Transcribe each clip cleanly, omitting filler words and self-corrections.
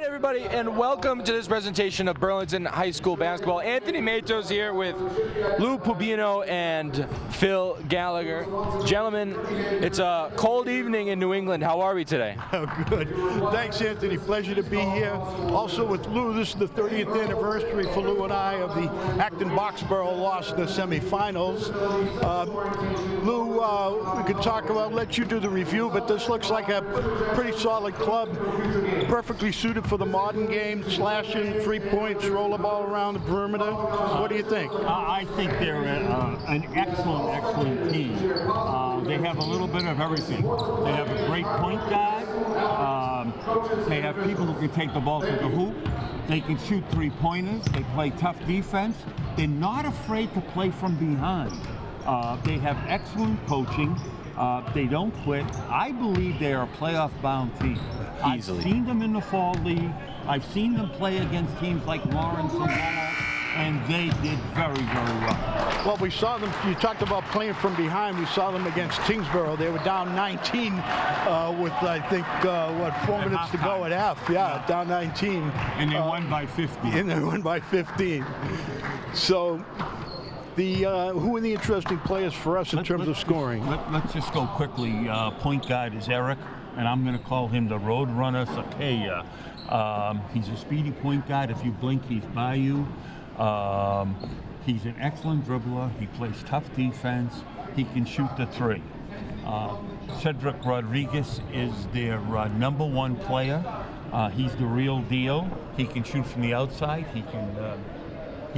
everybody, and welcome to this presentation of Burlington High School basketball. Anthony Matos here with Lou Rubino and Phil Gallagher. Gentlemen, it's a cold evening in New England. How are we today? Oh, good. Thanks, Anthony. Pleasure to be here. Also with Lou, this is the 30th anniversary for Lou and I of the Acton-Boxborough loss in the semifinals. Lou, we could talk about, let you do the review, but this looks like a pretty solid club, perfectly suited for the modern game, slashing, 3 points, roll the ball around the perimeter. What do you think? I think they're an excellent team. They have a little bit of everything. They have a great point guard. They have people who can take the ball to the hoop. They can shoot three-pointers. They play tough defense. They're not afraid to play from behind. They have excellent coaching. They don't quit. I believe they are a playoff-bound team. Easily. I've seen them in the fall league. I've seen them play against teams like Lawrence and Lowell, and they did very, very well. Well, we saw them, you talked about playing from behind. We saw them against Kingsborough. They were down 19 with, I think, 4 minutes to go at half. Yeah, down 19. And they won by 15. And they won by 15. So, who are the interesting players for us in terms of scoring? Let's just go quickly. Point guard is Eric, and I'm going to call him the Road Runner Sakaya. He's a speedy point guard. If you blink, he's by you. He's an excellent dribbler. He plays tough defense. He can shoot the three. Cedric Rodriguez is their #1 player. He's the real deal. He can shoot from the outside. He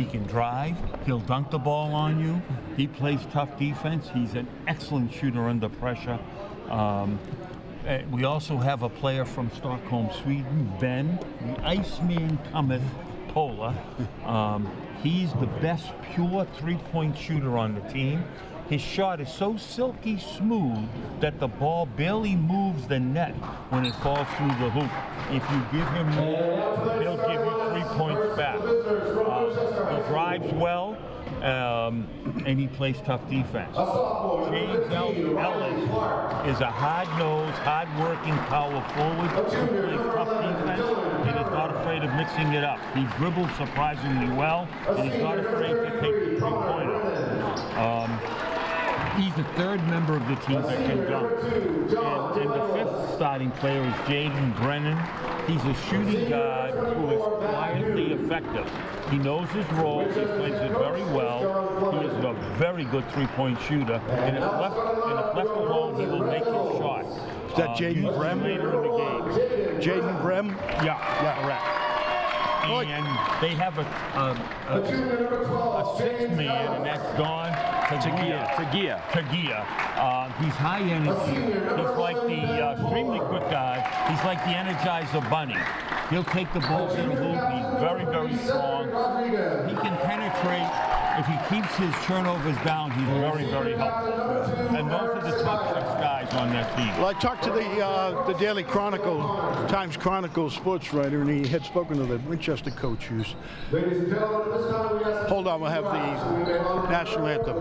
can drive. He'll dunk the ball on you. He plays tough defense. He's an excellent shooter under pressure. We also have a player from Stockholm, Sweden, Ben, the Iceman cometh, Pola. He's the best pure three-point shooter on the team. His shot is so silky smooth that the ball barely moves the net when it falls through the hoop. If you give him more, he'll give you 3 points back. He drives well, and he plays tough defense. James Ellis is a hard-nosed, hard-working power forward who plays tough defense and is not afraid of mixing it up. He dribbles surprisingly well, and he's not afraid to take the three-pointer. He's the third member of the team that can dunk. And the fifth starting player is Jaden Brennan. He's a shooting guard who is quietly effective. He knows his role, he plays it very well. He is a very good three-point shooter. And if left alone, he will make his shot. Is that Jaden Brem? Later in the game. Jaden Brem? Yeah, correct. And they have a sixth man, and that's Don Tagia. He's high energy. He's like the extremely quick guy. He's like the Energizer Bunny. He'll take the ball to the hoop. He's very, very strong. He can penetrate. If he keeps his turnovers down, he's very, very helpful. And those are the top 6 guys on that team. Well, I talked to the Daily Chronicle, Times Chronicle sports writer, and he had spoken to the Winchester coach who's... Hold on, we'll have the national anthem.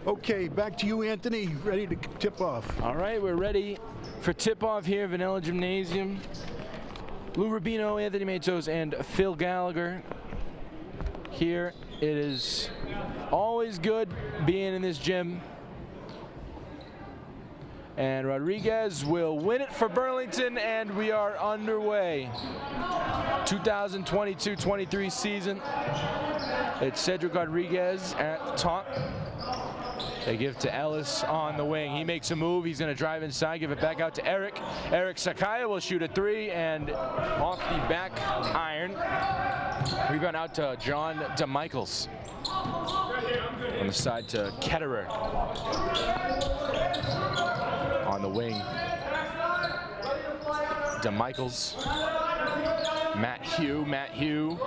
Okay, back to you, Anthony. Ready to tip off. All right, we're ready for tip-off here, Vanilla Gymnasium. Lou Rubino, Anthony Matos, and Phil Gallagher. Here, it is always good being in this gym. And Rodriguez will win it for Burlington, and we are underway. 2022-23 season. It's Cedric Rodriguez at the top. They give to Ellis on the wing. He makes a move. He's going to drive inside, give it back out to Eric. Eric Sakaya will shoot a three, and off the back iron. Rebound out to John DeMichaels. On the side to Ketterer. On the wing. DeMichaels. Matt Hugh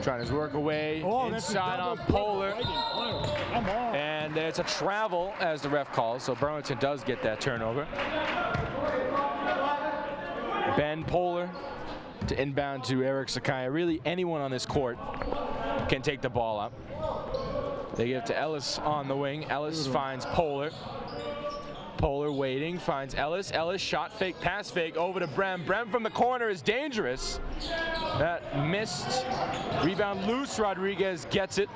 trying to work away inside on Polar. And it's a travel as the ref calls, so Burlington does get that turnover. Ben Polar to inbound to Eric Sakaya. Really, anyone on this court can take the ball up. They give it to Ellis on the wing. Ellis finds Polar. Polar waiting, finds Ellis. Ellis shot fake, pass fake over to Brem. Brem from the corner is dangerous. That missed. Rebound loose. Rodriguez gets it.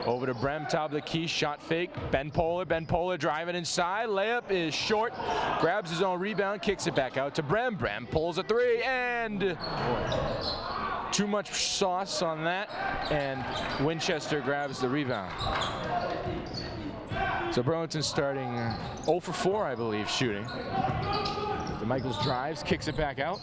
Over to Brem, top of the key, shot fake. Ben Polar driving inside. Layup is short. Grabs his own rebound, kicks it back out to Brem. Brem pulls a three, and too much sauce on that. And Winchester grabs the rebound. So Burlington starting 0 for 4, I believe, shooting. DeMichaels drives, kicks it back out.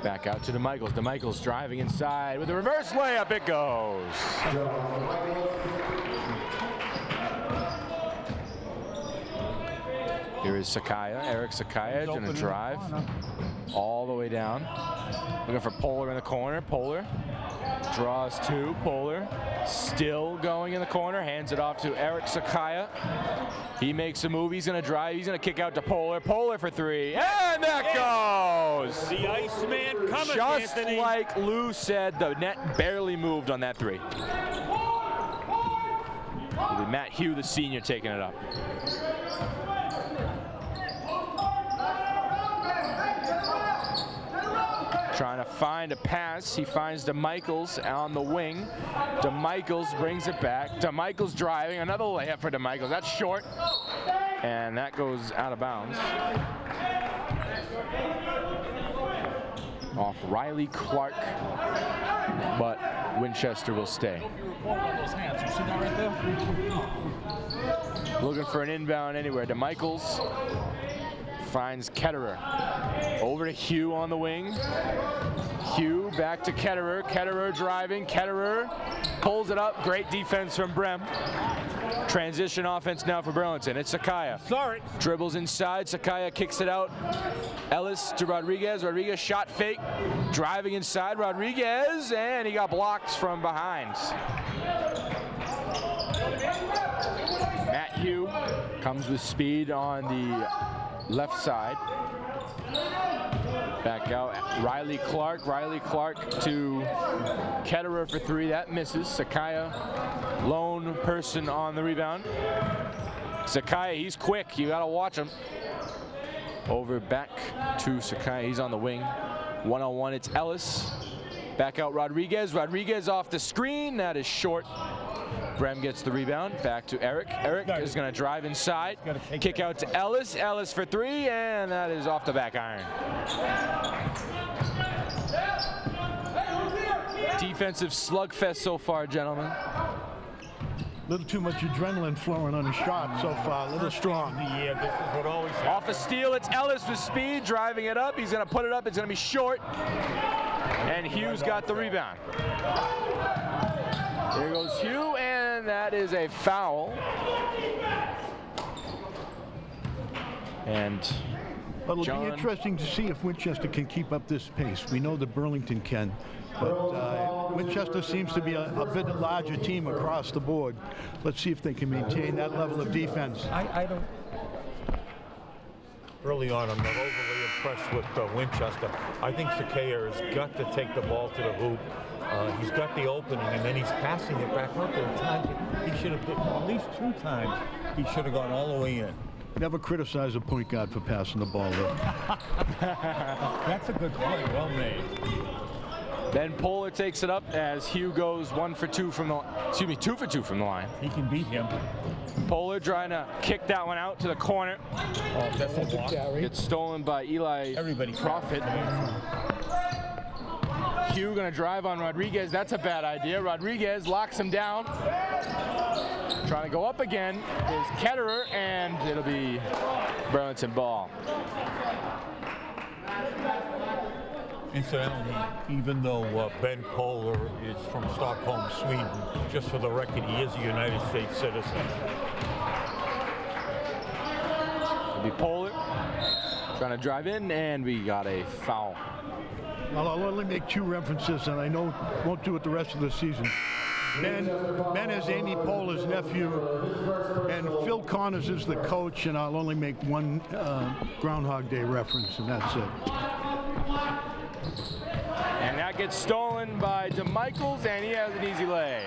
Back out to DeMichaels. DeMichaels driving inside with a reverse layup. It goes. Here is Sakaya. Eric Sakaya going to drive all the way down. Looking for Polar in the corner. Polar draws two. Polar still going in the corner. Hands it off to Eric Sakaya. He makes a move. He's going to drive. He's going to kick out to Polar. Polar for three. And that goes. The Iceman coming, Just Anthony. like Lou said, the net barely moved on that three. It'll be Matt Hugh, the senior, taking it up. Trying to find a pass. He finds DeMichaels on the wing. DeMichaels brings it back. DeMichaels driving. Another layup for DeMichaels. That's short. And that goes out of bounds. Off Riley Clark. But Winchester will stay. Looking for an inbound anywhere. DeMichaels finds Ketterer. Over to Hugh on the wing. Hugh back to Ketterer. Ketterer driving. Ketterer pulls it up. Great defense from Brem. Transition offense now for Burlington. It's Sakaya. Sorry. Dribbles inside. Sakaya kicks it out. Ellis to Rodriguez. Rodriguez shot fake. Driving inside. Rodriguez. And he got blocked from behind. Matt Hugh comes with speed on the left side. Back out, Riley Clark. Riley Clark to Ketterer for three. That misses. Sakaya, lone person on the rebound. Sakaya, he's quick. You got to watch him. Over back to Sakaya. He's on the wing. One-on-one, it's Ellis. Back out Rodriguez. Rodriguez off the screen. That is short. Brem gets the rebound. Back to Eric. Eric is going to drive inside. Kick out to Ellis. Ellis for three, and that is off the back iron. Defensive slugfest so far, gentlemen. A little too much adrenaline flowing on the shot so far. A little strong. Yeah, this is what always happens. Off a steal, it's Ellis with speed, driving it up. He's going to put it up. It's going to be short. And Hughes got the rebound. There goes Hugh, and that is a foul. And It'll be interesting to see if Winchester can keep up this pace. We know that Burlington can, but Winchester seems to be a bit larger team across the board. Let's see if they can maintain that level of defense. I don't. early on. I'm not overly impressed with Winchester. I think Sakaya has got to take the ball to the hoop. He's got the opening, and then he's passing it back up. There are times he should have, at least 2 times, he should have gone all the way in. Never criticize a point guard for passing the ball, though. That's a good play, well made. Then Poehler takes it up as Hugh goes 2 for 2 from the line. He can beat him. Poehler trying to kick that one out to the corner. Oh, that's a block. It's stolen by Eli Profit. Hugh gonna drive on Rodriguez. That's a bad idea. Rodriguez locks him down. Trying to go up again is Ketterer, and it'll be Burlington ball. Incidentally, even though Ben Poehler is from Stockholm, Sweden, just for the record, he is a United States citizen. It'll be Poehler trying to drive in, and we got a foul. I'll only make 2 references, and I know won't do it the rest of the season. Ben is Amy Poehler's nephew, and Phil Connors is the coach, and I'll only make 1 Groundhog Day reference, and that's it. And that gets stolen by DeMichaels, and he has an easy lay.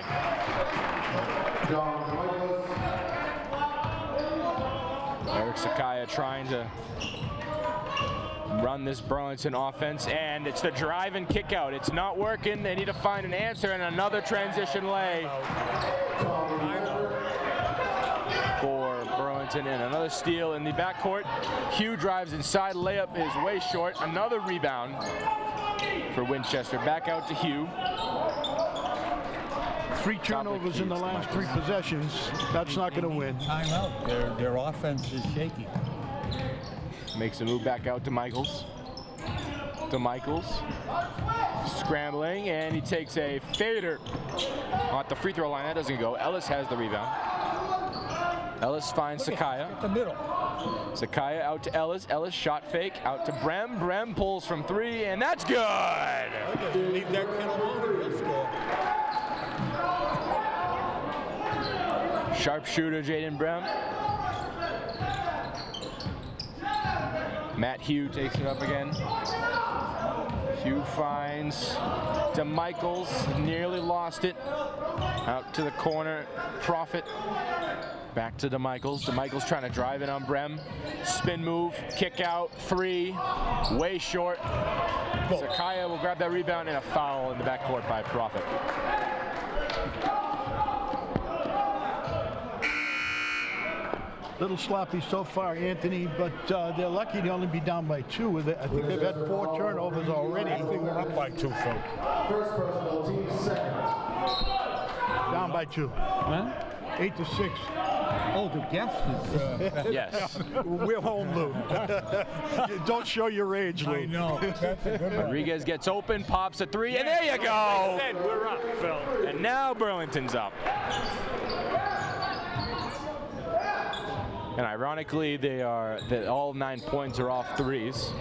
Eric Sakaya trying to run this Burlington offense, and it's the drive and kick out. It's not working. They need to find an answer, and another transition lay for Burlington, and another steal in the backcourt. Hugh drives inside, layup is way short. Another rebound for Winchester. Back out to Hugh. 3 turnovers in the last 3 possessions. That's not going to win. Timeout. Their offense is shaky. Makes a move back out to Michaels. Scrambling, and he takes a fader at the free throw line. That doesn't go. Ellis has the rebound. Ellis finds Sakaya. At the middle. Sakaya out to Ellis. Ellis shot fake out to Brem. Brem pulls from 3, and that's good. Leave that kid alone. He'll score. Sharpshooter Jaden Brem. Matt Hugh takes it up again. Hugh finds DeMichaels, nearly lost it. Out to the corner, Profit. Back to DeMichaels. DeMichaels trying to drive in on Brem. Spin move, kick out, 3, way short. Sakaya will grab that rebound, and a foul in the backcourt by Profit. Little sloppy so far, Anthony, but they're lucky to only be down by 2. I think they've had 4 turnovers already. I think we're up by 2, Phil. First personal, team second. Down by 2. Huh? 8-6. Oh, the guest is... Yes. We're home, Lou. Don't show your age, Lou. I know. That's a good one. Rodriguez gets open, pops a 3, and there you go. We're up, Phil. And now Burlington's up. And ironically, all 9 points are off 3s.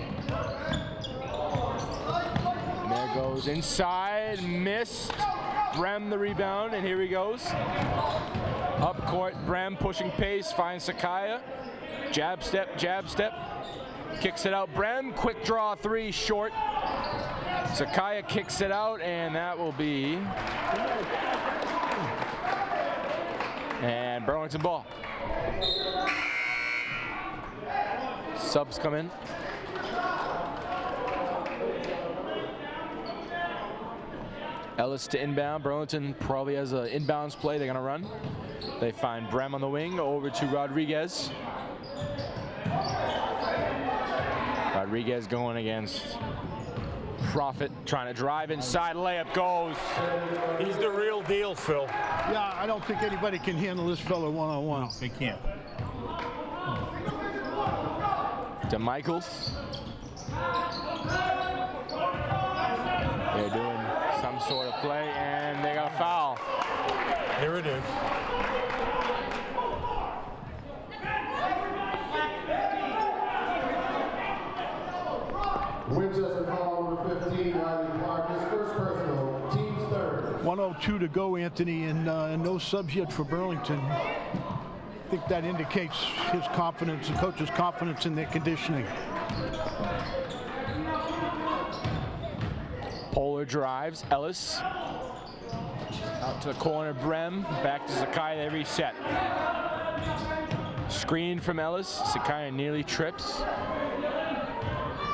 And there goes inside, missed. Brem the rebound, and here he goes. Up court, Brem pushing pace, finds Sakaya. Jab step, kicks it out. Brem, quick draw 3, short. Sakaya kicks it out, and that will be. And Burlington ball. Subs come in. Ellis to inbound. Burlington probably has an inbounds play they're going to run. They find Brem on the wing, over to Rodriguez. Rodriguez going against Profit, trying to drive inside, layup goes. He's the real deal, Phil. Yeah, I don't think anybody can handle this fella one-on-one. They can't. DeMichaels. They're doing some sort of play, and they got a foul. Here it is. Winchester foul number 15, Riley Clark, his first personal, team's third. 1:02 to go, Anthony, and no subs yet for Burlington. think that indicates his confidence, the coach's confidence in their conditioning. Polar drives, Ellis. Out to the corner, Brem. Back to Sakai, they reset. Screen from Ellis. Sakai nearly trips.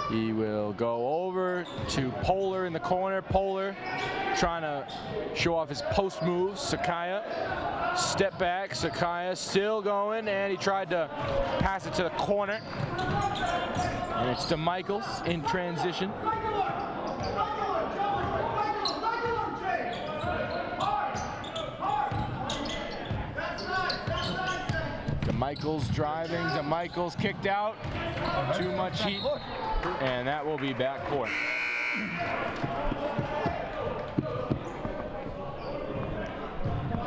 He will go over to Polar in the corner. Polar trying to show off his post moves. Sakai, step back. Sakai still going, and he tried to pass it to the corner. And it's to Michaels in transition. Michaels driving, to Michaels kicked out. Too much heat, and that will be back court.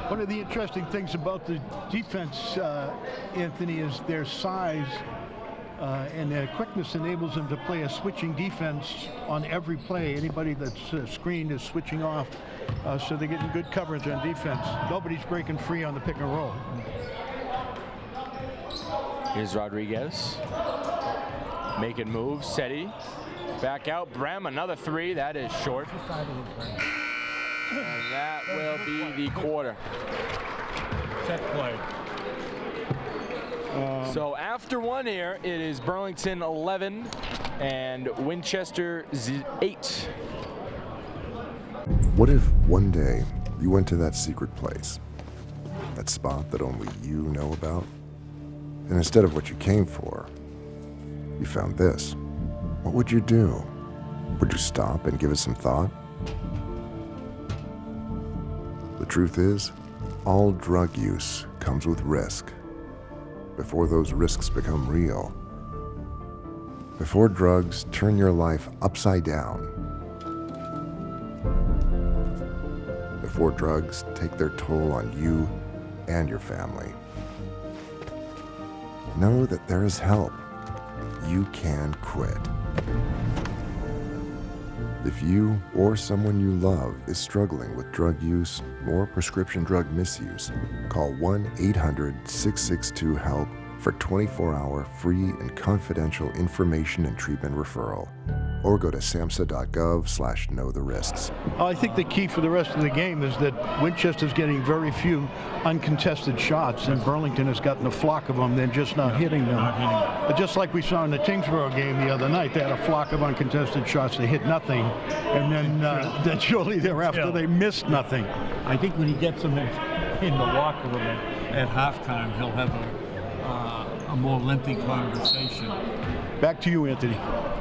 One of the interesting things about the defense, Anthony, is their size and their quickness enables them to play a switching defense on every play. Anybody that's screened is switching off, so they're getting good coverage on defense. Nobody's breaking free on the pick and roll. Here's Rodriguez. Making moves. Seti. Back out. Brem, another three. That is short. And that will be the quarter. Set play. So after one here, it is Burlington 11 and Winchester 8. What if one day you went to that secret place? That spot that only you know about? And instead of what you came for, you found this. What would you do? Would you stop and give it some thought? The truth is, all drug use comes with risk. Before those risks become real, before drugs turn your life upside down, before drugs take their toll on you and your family, know that there is help. You can quit. If you or someone you love is struggling with drug use or prescription drug misuse, call 1-800-662-HELP for 24-hour free and confidential information and treatment referral. Or go to samhsa.gov/knowtherisks. I think the key for the rest of the game is that Winchester's getting very few uncontested shots, and Burlington has gotten a flock of them. They're just not hitting them. But just like we saw in the Tingsboro game the other night, they had a flock of uncontested shots. They hit nothing, and then shortly thereafter they missed nothing. I think when he gets them in the locker room at halftime, he'll have a more lengthy conversation. Back to you, Anthony.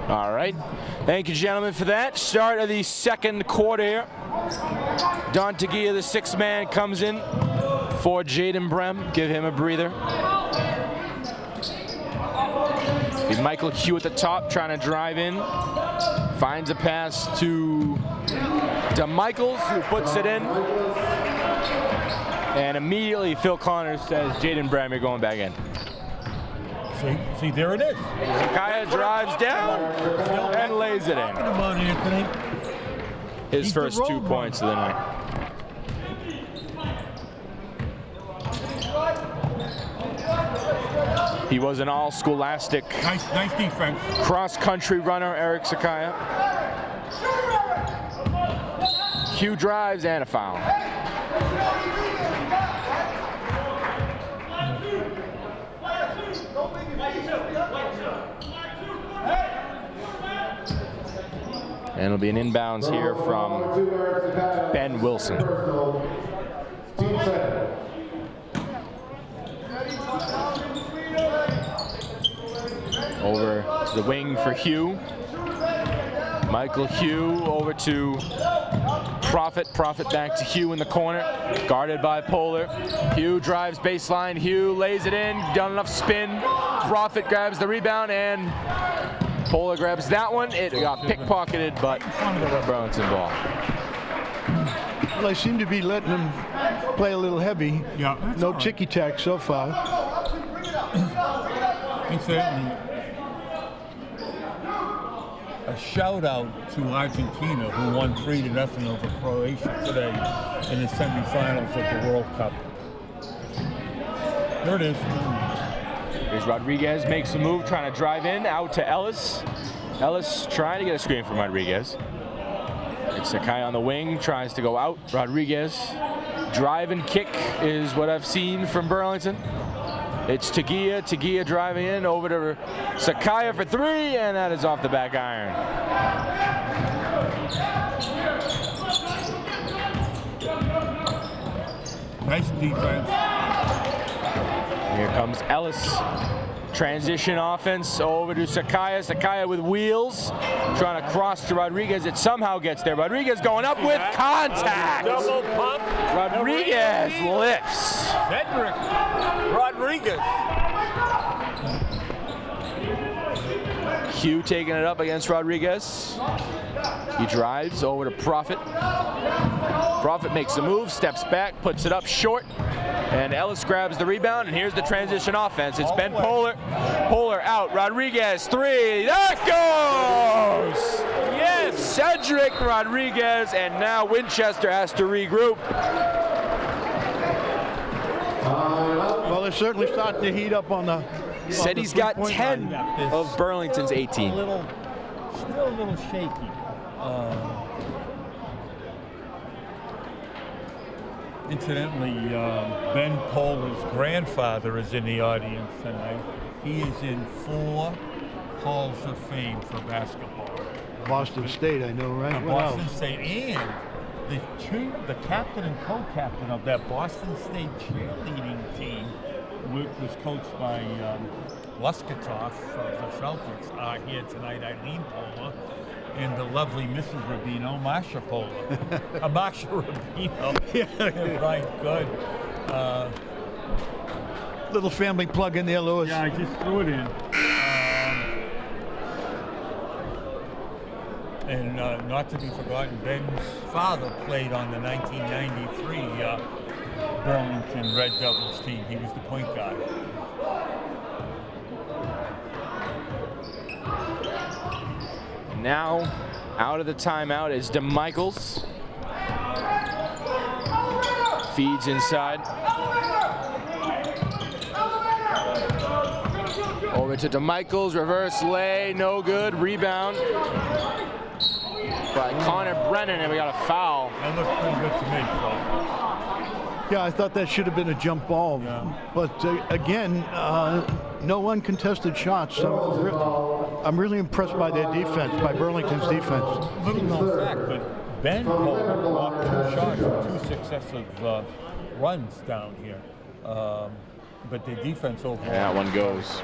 All right. Thank you, gentlemen, for that. Start of the second quarter here. Don Tagia, the sixth man, comes in for Jaden Brem. Give him a breather. Michael Hugh at the top, trying to drive in. Finds a pass to Michaels, who puts it in. And immediately Phil Connors says, Jaden Brem, you're going back in. See, there it is. Kaya drives down and lays it in. Come on, Anthony. His first 2 points of the night. He was an all-scholastic Nice defense. cross-country runner, Eric Sakaya. Hugh drives and a foul. And it'll be an inbounds here from Ben Wilson. Over to the wing for Hugh. Michael Hugh over to Profit. Profit back to Hugh in the corner. Guarded by Polar. Hugh drives baseline. Hugh lays it in. Done enough spin. Profit grabs the rebound and Polar grabs that one. It got pickpocketed, but Burlington ball. Well, I seem to be letting them play a little heavy. Yeah, no ticky-tack so far. Certainly. A shout out to Argentina, who won 3-0 over Croatia today in the semifinals of the World Cup. There it is. Here's Rodriguez, makes a move, trying to drive in, out to Ellis. Ellis trying to get a screen from Rodriguez. It's Sakai on the wing, tries to go out. Rodriguez, drive and kick is what I've seen from Burlington. It's Tagia, Tagia driving in, over to Sakai for three, and that is off the back iron. Nice defense. Here comes Ellis. Transition offense over to Sakai. Sakai with wheels, trying to cross to Rodriguez. It somehow gets there. Rodriguez going up with contact. Double pump. Rodriguez lifts. Cedric Rodriguez. Hugh taking it up against Rodriguez. He drives over to Prophet. Prophet makes a move, steps back, puts it up short, and Ellis grabs the rebound, and here's the transition offense. It's Ben Polar. Polar out. Rodriguez, three. That goes! Yes! Cedric Rodriguez, and now Winchester has to regroup. Well, they're certainly starting to heat up on the. Said he's got 10 of Burlington's 18. Still a little shaky. Incidentally, Ben Polar's grandfather is in the audience tonight. He is in 4 Halls of Fame for basketball. Boston State, I know, right? What Boston else? State, and the captain and co-captain of that Boston State cheerleading team, which was coached by Luskatoff of the Celtics, are here tonight. Eileen Polar. And the lovely Mrs. Rubino, Marsha Polar. Marsha Rubino. Yeah. Right, good. Little family plug in there, Lewis. Yeah, I just threw it in. And not to be forgotten, Ben's father played on the 1993 Burlington Red Devils team. He was the point guard. Now, out of the timeout is DeMichaels. Feeds inside. Over to DeMichaels, reverse lay, no good. Rebound by Connor Brennan, and we got a foul. That looked pretty good to me, Phil. Yeah, I thought that should have been a jump ball. Yeah. But again, no uncontested shots. I'm really impressed by their defense, by Burlington's defense. Little known fact, but Ben Polar blocked 2 shots in 2 successive runs down here. But the defense overall. And that one goes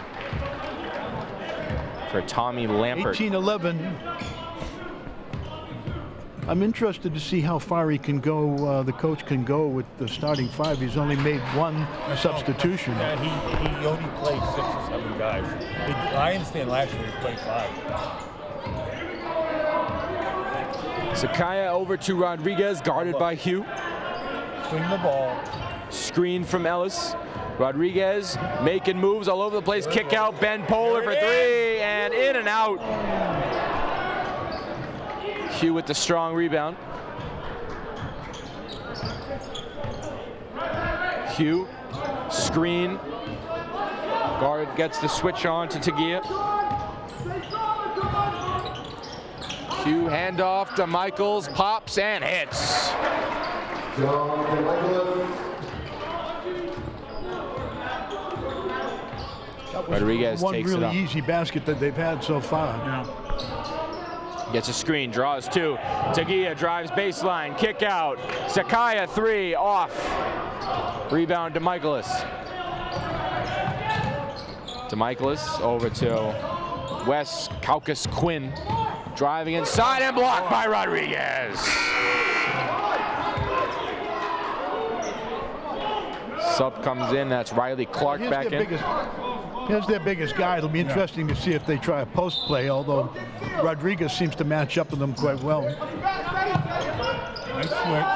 for Tommy Lampert. 18-11. I'm interested to see how far he can go, the coach can go with the starting 5. He's only made 1 substitution. Yeah, he only played 6 or 7 guys. I understand last year he played 5. Sakaya over to Rodriguez, guarded by Hugh. Swing the ball. Screen from Ellis. Rodriguez making moves all over the place. Kick out, Ben Polar for 3, and in and out. Hugh with the strong rebound. Hugh, screen. Guard gets the switch on to Tagia. Hugh handoff to Michaels, pops and hits. Rodriguez one takes it really up. easy basket that they've had so far. Yeah. Gets a screen, draws 2. Tagia drives baseline, kick out. Sakaya 3, off. Rebound to Michaelis. Over to Wes Kaukas Quinn. Driving inside and blocked by Rodriguez. Sub comes in, that's Riley Clark back in. Here's their biggest guy. It'll be interesting to see if they try a post play, although Rodriguez seems to match up with them quite well. Nice switch.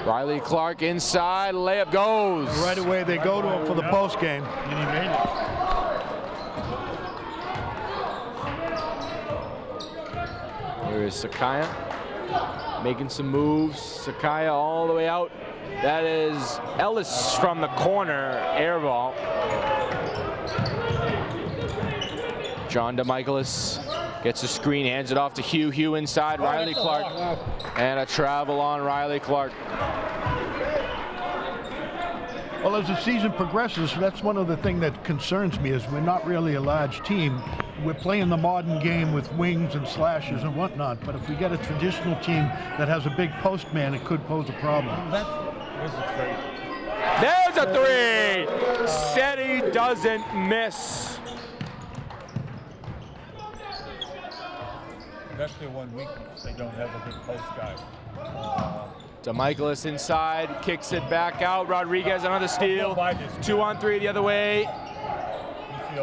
Riley Clark inside, layup goes. Right away they go to him for the post game. And he made it. Here is Sakaya making some moves. Sakaya all the way out That is Ellis from the corner, air ball. John DeMichaelis gets a screen, hands it off to Hugh. Hugh inside, Riley Clark. And a travel on Riley Clark. Well, as the season progresses, that's one of the things that concerns me is we're not really a large team. We're playing the modern game with wings and slashes and whatnot, but if we get a traditional team that has a big post man, it could pose a problem. There's a three! Seti doesn't miss. That's their one weakness. They don't have a good post guy. DeMichaelis inside, kicks it back out. Rodriguez another steal. 2-on-3 the other way.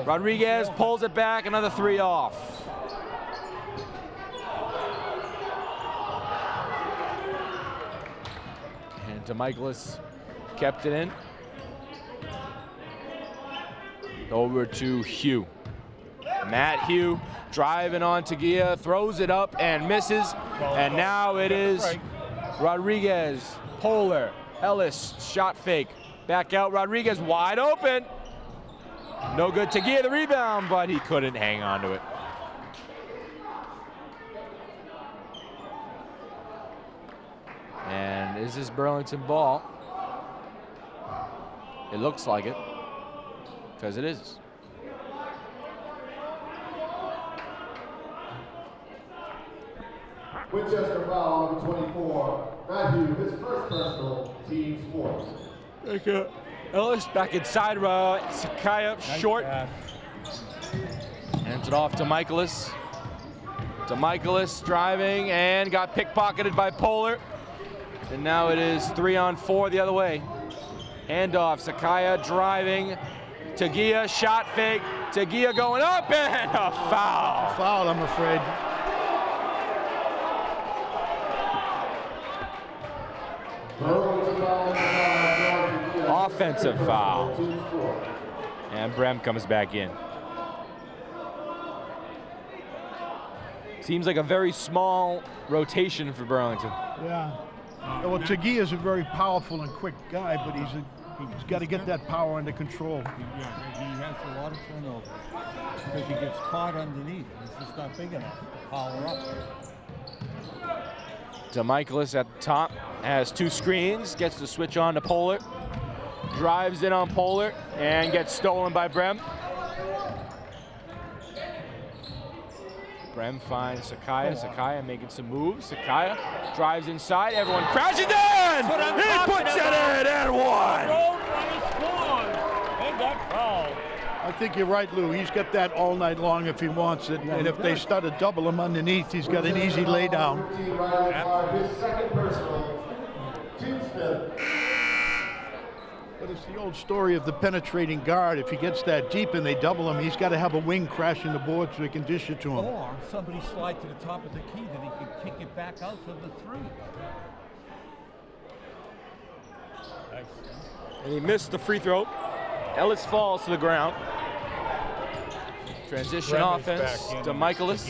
Rodriguez pulls it back, another three off. And DeMichaelis kept it in. Over to Hugh. Matt Hugh driving on Tagia, throws it up and misses. And now it is Rodriguez, Polar, Ellis, shot fake. Back out, Rodriguez wide open. No good, Tagia the rebound, but he couldn't hang on to it. And is this Burlington ball? It looks like it, because it is. Winchester foul, number 24. Matthew, his first personal, team fourth. Ellis back inside, Sakaya short. Hands it off to DeMichaelis. DeMichaelis driving and got pickpocketed by Polar. And now it is 3-on-4 the other way. Handoff, Sakaya driving. Tagia, shot fake. Tagia going up and a foul. Foul, I'm afraid. Offensive foul. And Brem comes back in. Seems like a very small rotation for Burlington. Yeah. Well, Tagia is a very powerful and quick guy, but he's got to get that power under control. Yeah, he has a lot of turnover because he gets caught underneath. He's just not big enough to power up. DeMichaelis at the top has two screens, gets the switch on to Polar, drives in on Polar, and gets stolen by Brem. Brem finds Sakaya. Sakaya making some moves. Sakaya drives inside. Everyone crashes in! He puts it in and one! I think you're right, Lou. He's got that all night long if he wants it. And if they start to double him underneath, he's got an easy lay down. His second personal, team's fifth. But it's the old story of the penetrating guard. If he gets that deep and they double him, he's got to have a wing crash in the board so he can dish it to him. Or somebody slide to the top of the key that he can kick it back out for the three. And he missed the free throw. Ellis falls to the ground. Transition offense to DeMichaelis.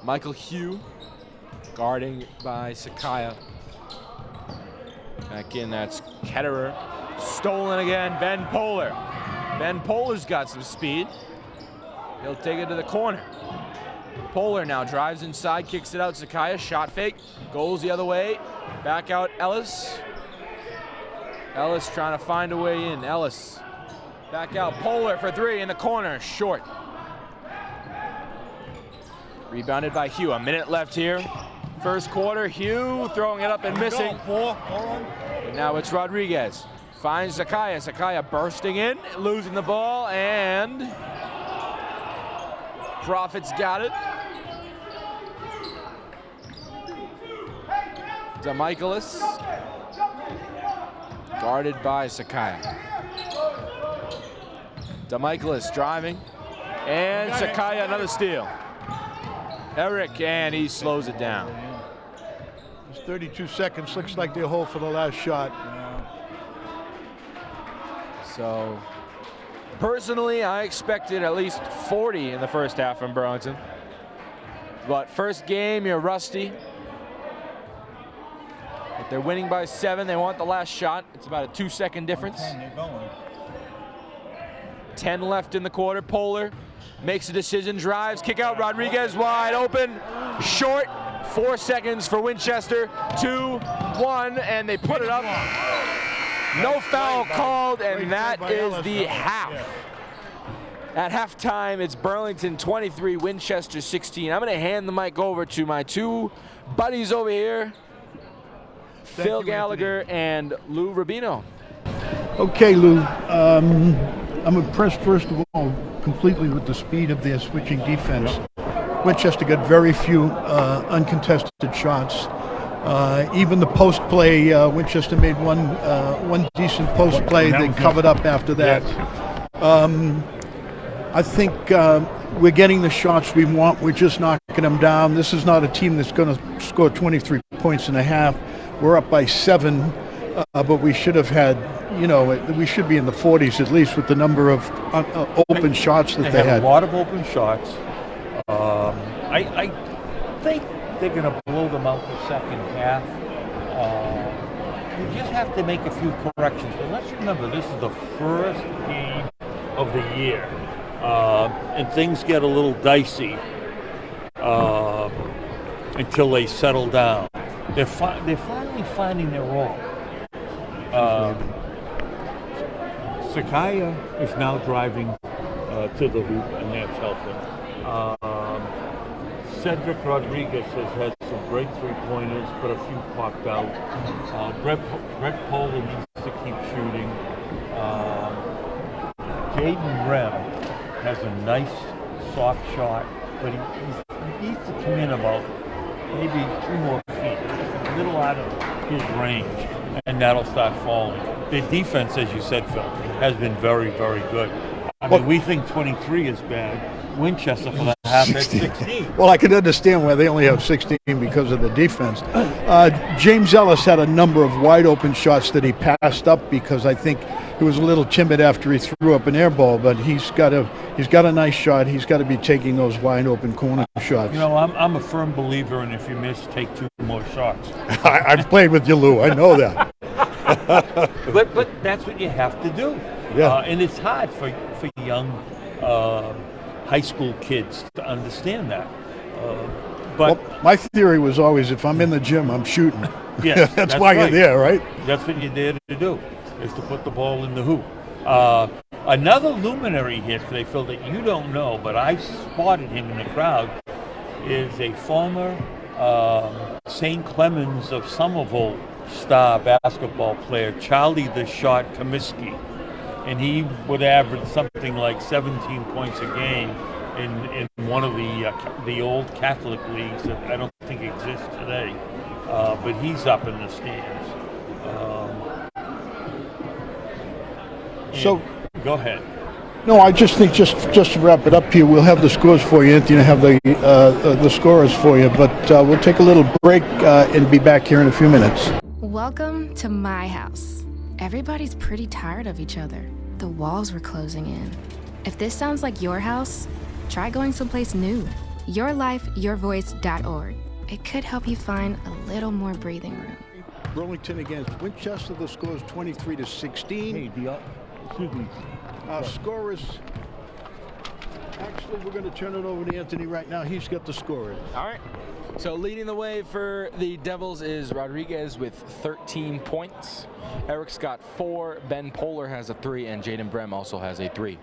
Michael Hugh guarding by Sakaya. Back in, that's Ketterer. Stolen again, Ben Polar. Ben Polar's got some speed. He'll take it to the corner. Polar now drives inside, kicks it out. Sakaya, shot fake, goes the other way. Back out Ellis. Ellis trying to find a way in. Ellis back out. Polar for three in the corner, short. Rebounded by Hugh. A minute left here. First quarter, Hugh throwing it up and missing. And now it's Rodriguez. Finds Sakaya. Sakaya bursting in, losing the ball, and Profit's got it. DeMichaelis. Guarded by Sakaya. DeMichaelis driving. And Sakaya another steal. Eric, and he slows it down. It's 32 seconds. Looks like they'll hold for the last shot. So, personally, I expected at least 40 in the first half from Burlington. But first game, you're rusty. But they're winning by 7. They want the last shot. It's about a 2-second difference. 10 left in the quarter. Polar makes a decision, drives, kick out. Rodriguez wide open, short. 4 seconds for Winchester. 2-1, and they put it up. No foul called, and that is the half. At halftime, it's Burlington 23, Winchester 16. I'm going to hand the mic over to my two buddies over here, Phil Gallagher and Lou Rubino. Okay, Lou. I'm impressed, first of all, completely with the speed of their switching defense. Winchester got very few uncontested shots. Even the post play, Winchester made one decent post play. They covered up after that. I think we're getting the shots we want. We're just knocking them down. This is not a team that's going to score 23 points and a half. We're up by 7, but we should have had, we should be in the 40s at least with the number of open shots that they had. A lot of open shots. I think they're going to blow them out the second half. We just have to make a few corrections. But let's remember, this is the first game of the year. And things get a little dicey until they settle down. They're finally finding their role. Sakaya is now driving to the hoop, and that's helping. Cedric Rodriguez has had some great three-pointers, but a few popped out. Greg Poland needs to keep shooting. Jaden Rem has a nice soft shot, but he needs to come in about maybe 2 more feet, just a little out of his range, and that'll start falling. The defense, as you said, Phil, has been very, very good. I mean, we think 23 is bad. Winchester for the half at 16. Well, I can understand why they only have 16 because of the defense. James Ellis had a number of wide open shots that he passed up because I think he was a little timid after he threw up an air ball, but he's got a nice shot. He's got to be taking those wide open corner shots. I'm a firm believer in if you miss, take 2 more shots. I've played with you, Lou. I know that. but that's what you have to do. Yeah. And it's hard for young high school kids to understand that. But well, my theory was always, if I'm in the gym, I'm shooting. Yes, that's why right. You're there, right? That's what you're there to do, is to put the ball in the hoop. Another luminary here today, Phil, that you don't know, but I spotted him in the crowd, is a former St. Clemens of Somerville star basketball player, Charlie the Shot Comiskey. And he would average something like 17 points a game in one of the old Catholic leagues that I don't think exists today. But he's up in the stands. So go ahead. No, I just think just to wrap it up here, we'll have the scores for you. Anthony will have the scorers for you, but we'll take a little break and be back here in a few minutes. Welcome to my house. Everybody's pretty tired of each other. The walls were closing in. If this sounds like your house, try going someplace new. YourLifeYourVoice.org. It could help you find a little more breathing room. Burlington against Winchester. The score is 23-16. Hey, excuse me. Our scorers. Actually, we're going to turn it over to Anthony right now. He's got the scorers. All right. So leading the way for the Devils is Rodriguez with 13 points. Eric's got 4. Ben Polar has a 3, and Jaden Brem also has a 3.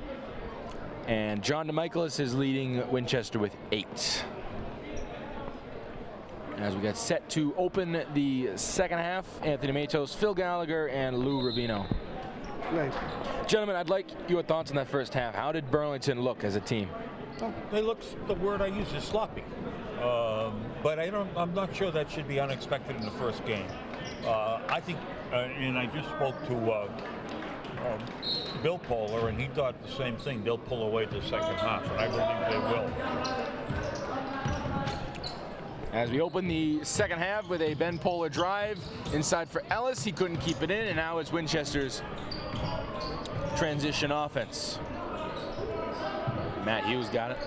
And John DeMichaelis is leading Winchester with 8. As we get set to open the second half, Anthony Matos, Phil Gallagher, and Lou Rubino. Right. Gentlemen, I'd like your thoughts on that first half. How did Burlington look as a team? Oh, they look, the word I use is sloppy. But I'm not sure that should be unexpected in the first game. I think, and I just spoke to Bill Polar, and he thought the same thing. They'll pull away the second half, and I believe they will. As we open the second half with a Ben Polar drive inside for Ellis, he couldn't keep it in, and now it's Winchester's transition offense. Matt Hughes got it.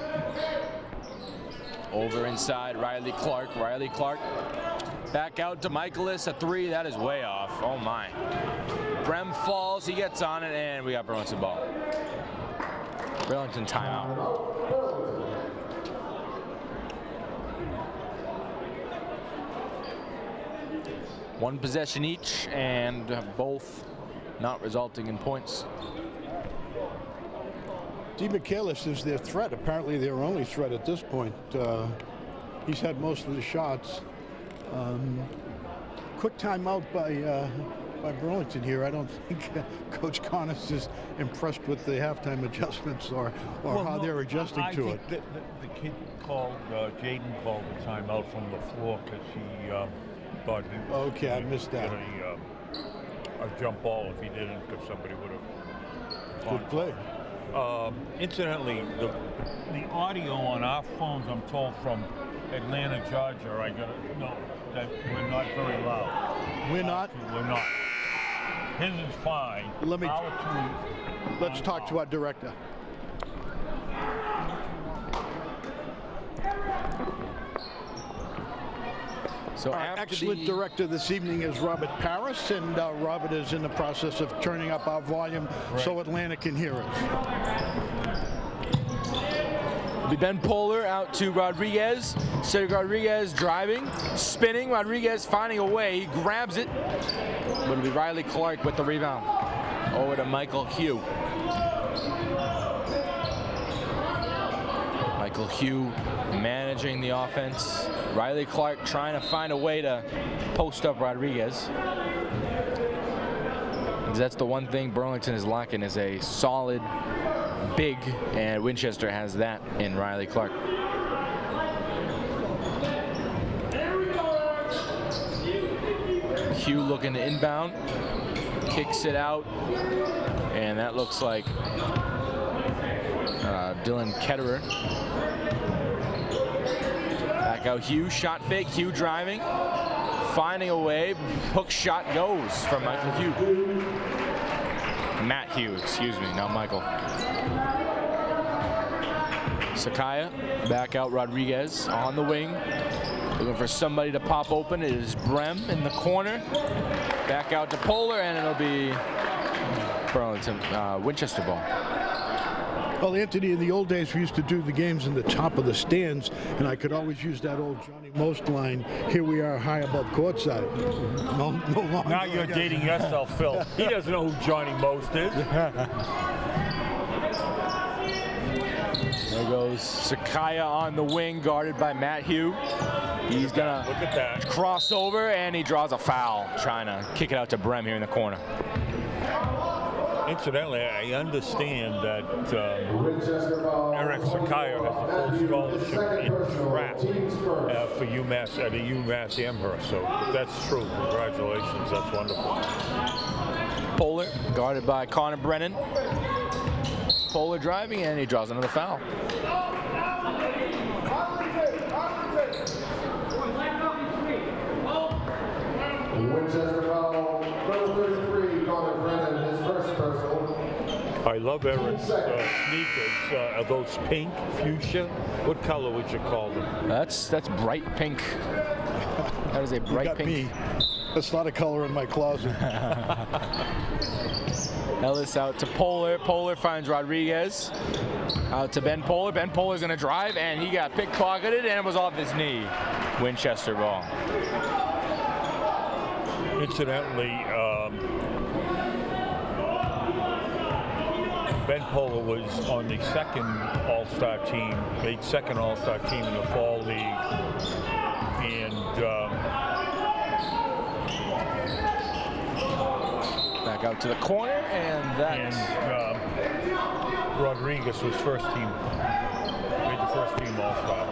Over inside, Riley Clark. Riley Clark Back out to Michaelis, a 3. That is way off. Oh my. Brem falls, he gets on it, and we got Burlington ball. Burlington timeout. One possession each, and both not resulting in points. DeMichaelis is their threat. Apparently their only threat at this point. He's had most of the shots. Quick timeout by Burlington here. I don't think Coach Connors is impressed with the halftime adjustments or how they're adjusting to it. The kid called, Jaden called the timeout from the floor because he thought he was Okay, I missed that. A jump ball if he didn't, because somebody would have. Good play. Incidentally, the audio on our phones, I'm told, from Atlanta, Georgia, that we're not very loud. We're not? We're not. His is fine. Let's talk to our director. So our excellent director this evening is Robert Paris, and Robert is in the process of turning up our volume so Atlanta can hear us. It'll be Ben Poehler out to Rodriguez. Cedric Rodriguez driving, spinning. Rodriguez finding a way. He grabs it. But it'll be Riley Clark with the rebound. Over to Michael Hugh. Michael Hugh managing the offense. Riley Clark trying to find a way to post up Rodriguez. That's the one thing Burlington is lacking, is a solid big, and Winchester has that in Riley Clark. Hugh looking to inbound, kicks it out, and that looks like Dylan Ketterer. Back out Hugh, shot fake, Hugh driving, finding a way, hook shot goes from Michael Hugh. Matt Hugh, excuse me, not Michael. Sakaya, back out Rodriguez on the wing. Looking for somebody to pop open. It is Brem in the corner. Back out to Poehler, and it'll be Burlington, Winchester ball. Well, Anthony, in the old days, we used to do the games in the top of the stands, and I could always use that old Johnny Most line, here we are high above courtside. No longer. Now you're dating yourself, Phil. He doesn't know who Johnny Most is. There goes Sakaya on the wing, guarded by Matt Hugh. He's gonna look at that. Cross over, and he draws a foul, trying to kick it out to Brem here in the corner. Incidentally, I understand that Eric Sakaya has a full scholarship in track for UMass at UMass Amherst. So if that's true, congratulations. That's wonderful. Poehler, guarded by Connor Brennan. Poehler driving, and he draws another foul. Winchester foul, number 33, Connor Brennan, his first personal. I love Eric's sneakers. Are those pink, fuchsia? What color would you call them? That's bright pink. That is a bright pink. Me. That's not a color in my closet. Ellis out to Poehler. Poehler finds Rodriguez. Out to Ben Poehler. Ben Poehler's going to drive, and he got pickpocketed and was off his knee. Winchester ball. Incidentally, Ben Poehler was on the second All-Star team, made second All-Star team in the Fall League. And back out to the corner, and that. Rodriguez was first team, made the first team All-Star.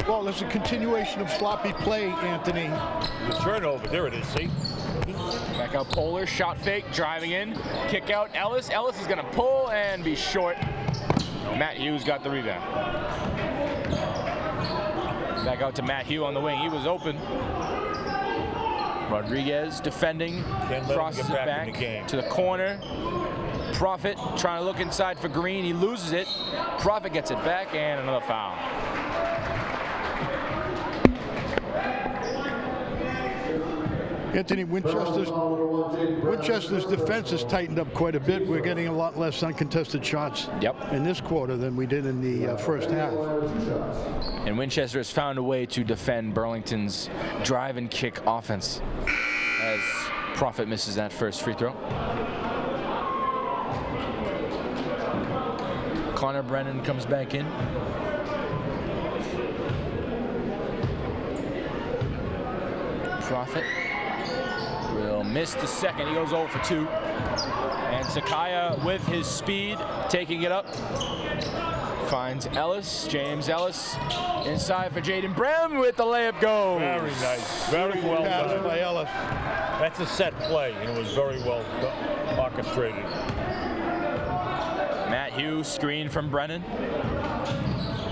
Well, there's a continuation of sloppy play, Anthony. The turnover, there it is, see? Back out Poehler, shot fake, driving in, kick out Ellis. Ellis is gonna pull and be short. Matt Hughes got the rebound. Back out to Matt Hughes on the wing, he was open. Rodriguez defending, crosses it back to the corner. Prophet trying to look inside for Green, he loses it. Prophet gets it back, and another foul. Anthony, Winchester's defense has tightened up quite a bit. We're getting a lot less uncontested shots in this quarter than we did in the first half. And Winchester has found a way to defend Burlington's drive and kick offense as Prophet misses that first free throw. Connor Brennan comes back in. Prophet will miss the second. He goes 0 for 2. And Sakaya with his speed taking it up. Finds Ellis, James Ellis, inside for Jaden Brem with the layup goes. Very nice, very well done by Ellis. That's a set play, and it was very well orchestrated. Matt Hughes, screen from Brennan.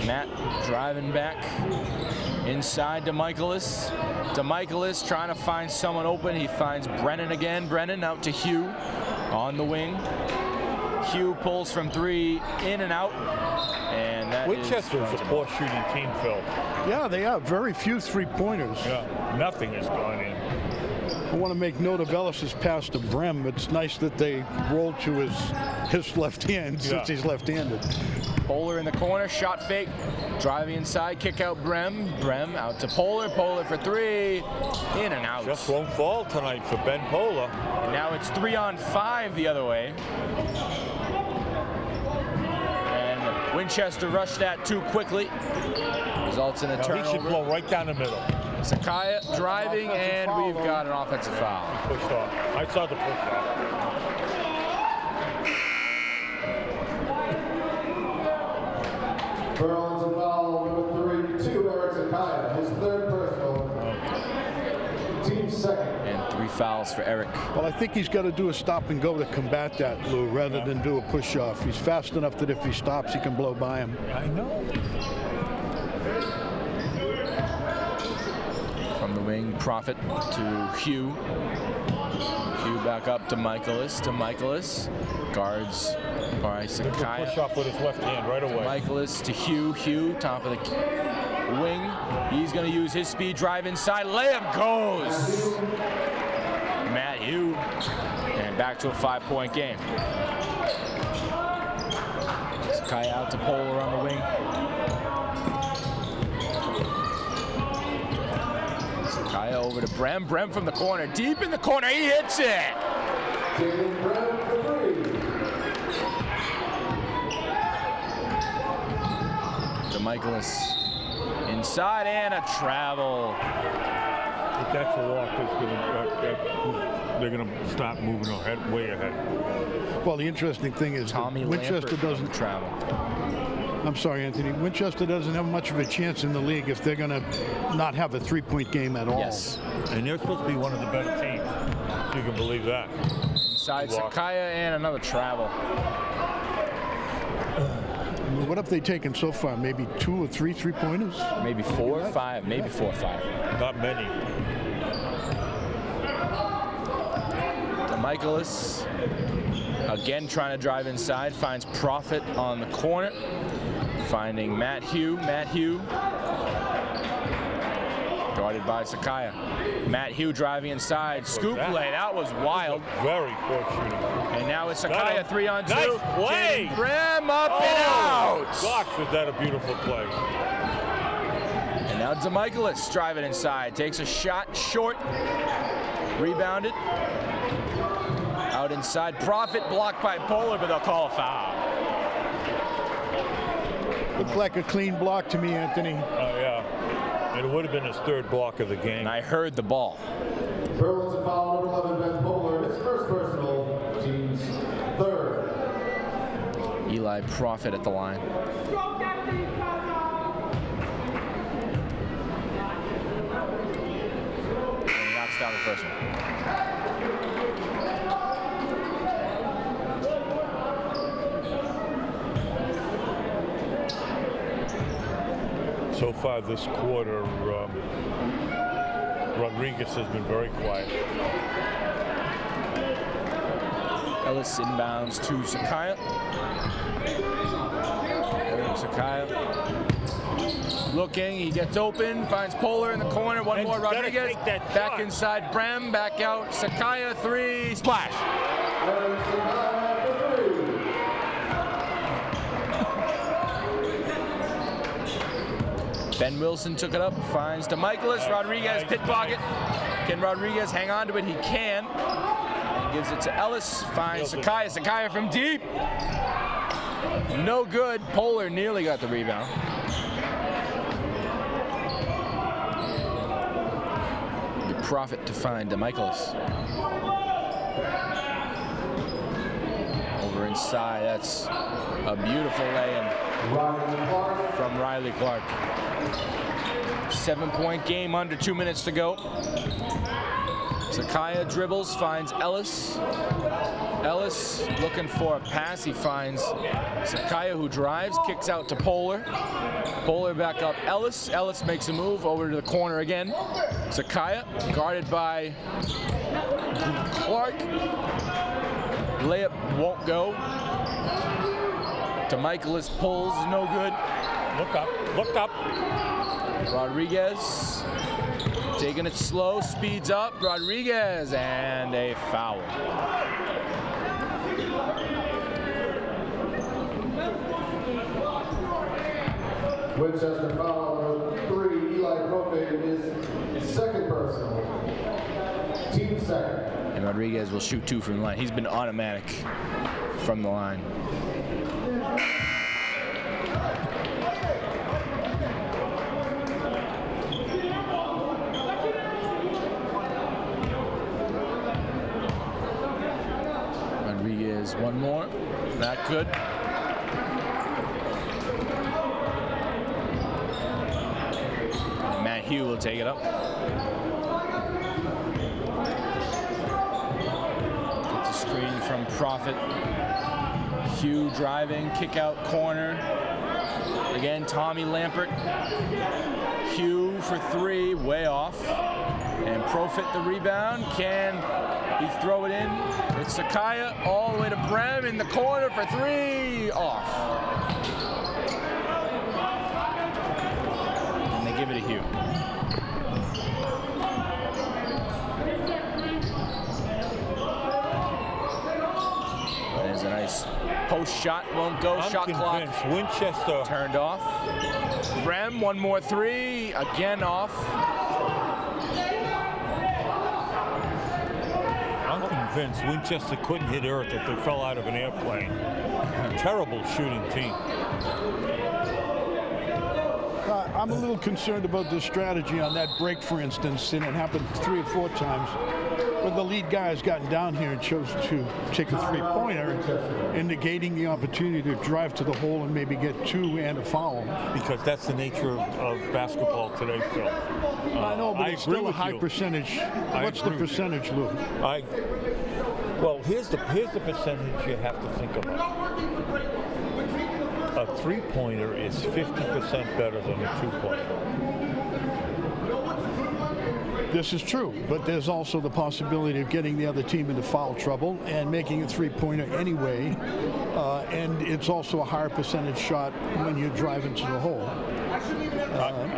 Matt driving back inside to Michaelis. DeMichaelis trying to find someone open. He finds Brennan again. Brennan out to Hugh on the wing. Hugh pulls from 3, in and out. And that Winchester is a poor shooting team, Phil. Yeah, they are. Very few three-pointers. Yeah, nothing has gone in. I want to make note of Ellis's pass to Brem. It's nice that they rolled to his left hand since he's left-handed. Polar in the corner, shot fake, driving inside, kick out Brem. Brem out to Polar. Polar for 3, in and out. Just won't fall tonight for Ben Polar. And now it's 3-on-5 the other way. And Winchester rushed that too quickly. Results in a turnover. He should blow right down the middle. Sakaya driving, and we've got an offensive foul. Pushed off. I saw the push off. Burlington foul number 3 to Eric Sakaya, his 3rd personal, team 2nd. And 3 fouls for Eric. Well, I think he's got to do a stop and go to combat that, Lou, rather than do a push-off. He's fast enough that if he stops, he can blow by him. I know. From the wing, Prophet to Hugh. Hugh back up to Michaelis. Guards by Sakaya. Push off with his left hand right away. Michaelis to Hugh. Hugh, top of the wing. He's going to use his speed, drive inside. Layup goes. Matt Hugh. And back to a 5-point game. Sakaya out to Polar on the wing. Sakaya over to Brem. Brem from the corner. Deep in the corner. He hits it. Jaden Brem for 3. DeMichaelis inside and a travel. If that's a walk, they're going to stop moving ahead, way ahead. Well, the interesting thing is Tommy Winchester Lampert doesn't travel. I'm sorry, Anthony. Winchester doesn't have much of a chance in the league if they're going to not have a 3-point game at all. Yes. And they're supposed to be one of the better teams. You can believe that. Inside Sakaya and another travel. What have they taken so far? Maybe 2 or 3 3-pointers? Maybe 4 or 5. Maybe 4 or 5. Not many. DeMichaelis again trying to drive inside. Finds Prophet on the corner. Finding Matt Hugh. Matt Hugh guarded by Sakaya. Matt Hugh driving inside. Scoop play. That was wild. Very poor shooting. And now it's Sakaya 3-on-2. Nice play. Brem up and out. Gosh, was that a beautiful play. And now DeMichaelis driving inside. Takes a shot short. Rebounded. Out inside. Prophet blocked by Polar, but they'll call a foul. Looked like a clean block to me, Anthony. Oh, yeah. It would have been his 3rd block of the game. And I heard the ball. Burlington foul number 11, Ben Polar, his 1st personal, team's 3rd. Eli Prophet at the line. And he knocks down the first one. So far this quarter, Rodriguez has been very quiet. Ellis inbounds to Sakaya. Sakaya looking, he gets open, finds Polar in the corner, one And more, you gotta Rodriguez, take that back shot. inside Brem, back out, Sakaya, 3, splash. Eric Sakaya for 3. Ben Wilson took it up, finds to Michaelis, Rodriguez, pickpocket. Can Rodriguez hang on to it? He can. And gives it to Ellis, finds Sakaya, Sakaya from deep. No good, Polar nearly got the rebound. The Profit to find to Michaelis. Over inside, that's a beautiful lay-in from Riley Clark. 7-point game, under 2 minutes to go. Sakaya dribbles, finds Ellis. Ellis looking for a pass, he finds Sakaya, who drives, kicks out to Polar. Polar back up Ellis. Ellis makes a move over to the corner again. Sakaya guarded by Clark. Layup won't go. To Michaelis, pulls, no good. Look up, look up. Rodriguez taking it slow, speeds up. Rodriguez, and a foul. Winchester foul number 3, Eli Profit, is second personal. Team second. And Rodriguez will shoot 2 from the line. He's been automatic from the line. Rodriguez, one more. Not good. And Matt Hugh will take it up. Gets a screen from Profit. Hugh driving, kick out corner. Again, Tommy Lampert. Hugh for 3, way off. And Profit the rebound. Can he throw it in? It's Sakaya all the way to Brem in the corner for 3, off. And they give it to Hugh. There's a nice post shot, won't go, I'm shot clock convinced Winchester. turned off. Brem, one more 3, again off. I'm convinced Winchester couldn't hit earth if they fell out of an airplane. Terrible shooting team. I'm a little concerned about this strategy on that break, for instance, and it happened 3 or 4 times when the lead guy has gotten down here and chose to take a 3-pointer, indicating the opportunity to drive to the hole and maybe get 2 and a foul. Because that's the nature of basketball today, Phil. I know, but it's still a high percentage. What's the percentage, Lou? Well, here's the percentage you have to think about. A 3-pointer is 50% better than a 2-pointer. This is true, but there's also the possibility of getting the other team into foul trouble and making a 3-pointer anyway. And it's also a higher percentage shot when you're driving to the hole,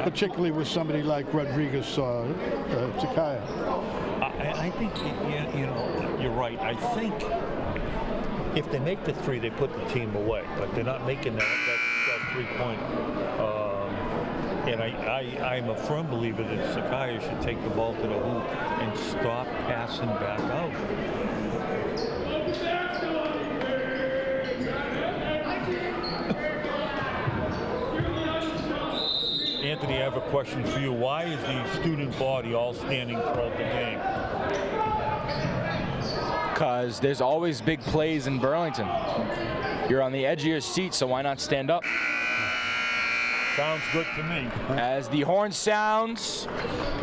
particularly with somebody like Rodriguez Sakaya. I think, you know, you're right. I think if they make the 3, they put the team away, but they're not making that 3-pointer. And I'm a firm believer that Sakaya should take the ball to the hoop and stop passing back out. Anthony, I have a question for you. Why is the student body all standing throughout the game? Because there's always big plays in Burlington. You're on the edge of your seat, so why not stand up? Sounds good to me. As the horn sounds,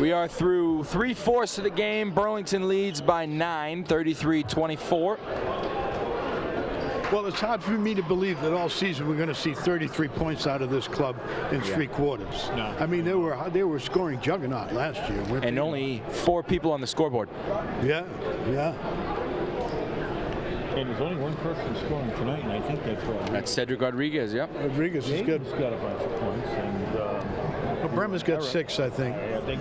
we are through 3/4 of the game. Burlington leads by 9, 33-24. Well, it's hard for me to believe that all season we're going to see 33 points out of this club in 3 quarters. No. I mean, they were scoring juggernaut last year. And only 4 people on the scoreboard. Yeah. And there's only one person scoring tonight, and I think that's Rodriguez. That's Cedric Rodriguez, yep. Rodriguez is good. He's got a bunch of points, and Bremer's got 6, I think. I think,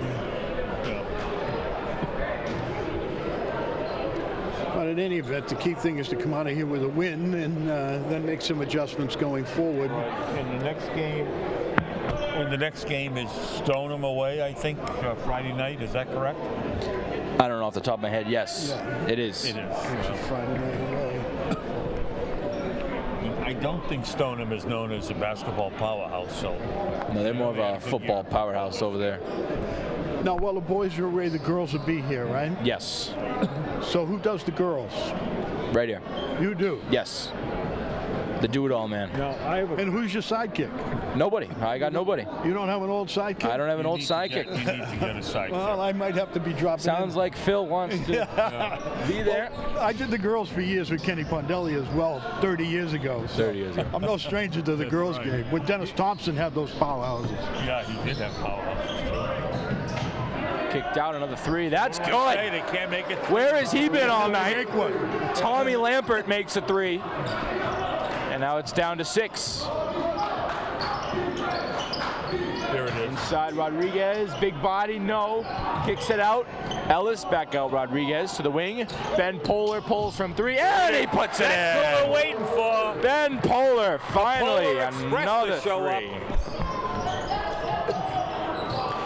But in any event, the key thing is to come out of here with a win and then make some adjustments going forward. And the next game is Stoneham away, I think, Friday night. Is that correct? I don't know off the top of my head. Yes, it is. It is. Which is Friday night away. I don't think Stoneham is known as a basketball powerhouse, so. No, they're more of a football powerhouse over there. Now, while the boys are away, the girls will be here, right? Yes. So who does the girls? Right here. You do? Yes. The do-it-all man. Now, And who's your sidekick? Nobody. I got nobody. You don't have an old sidekick? I don't have an old sidekick. You need to get a sidekick. Well, I might have to be dropping Sounds like Phil wants to be there. I did the girls for years with Kenny Pondelli as well, 30 years ago. So 30 years ago. I'm no stranger to the That's girls' right. game. When Dennis Thompson had those powerhouses. Yeah, he did have powerhouses, too. Kicked out another 3. That's Hey, good. they can't make it. Where has he been all night? Make one. Tommy Lampert makes a 3. And now it's down to 6. There it is. Inside Rodriguez, big body, no. Kicks it out. Ellis back out Rodriguez to the wing. Ben Poehler pulls from 3, and he puts it That's what in. we're waiting for. Ben Poehler finally Poehler Express another to show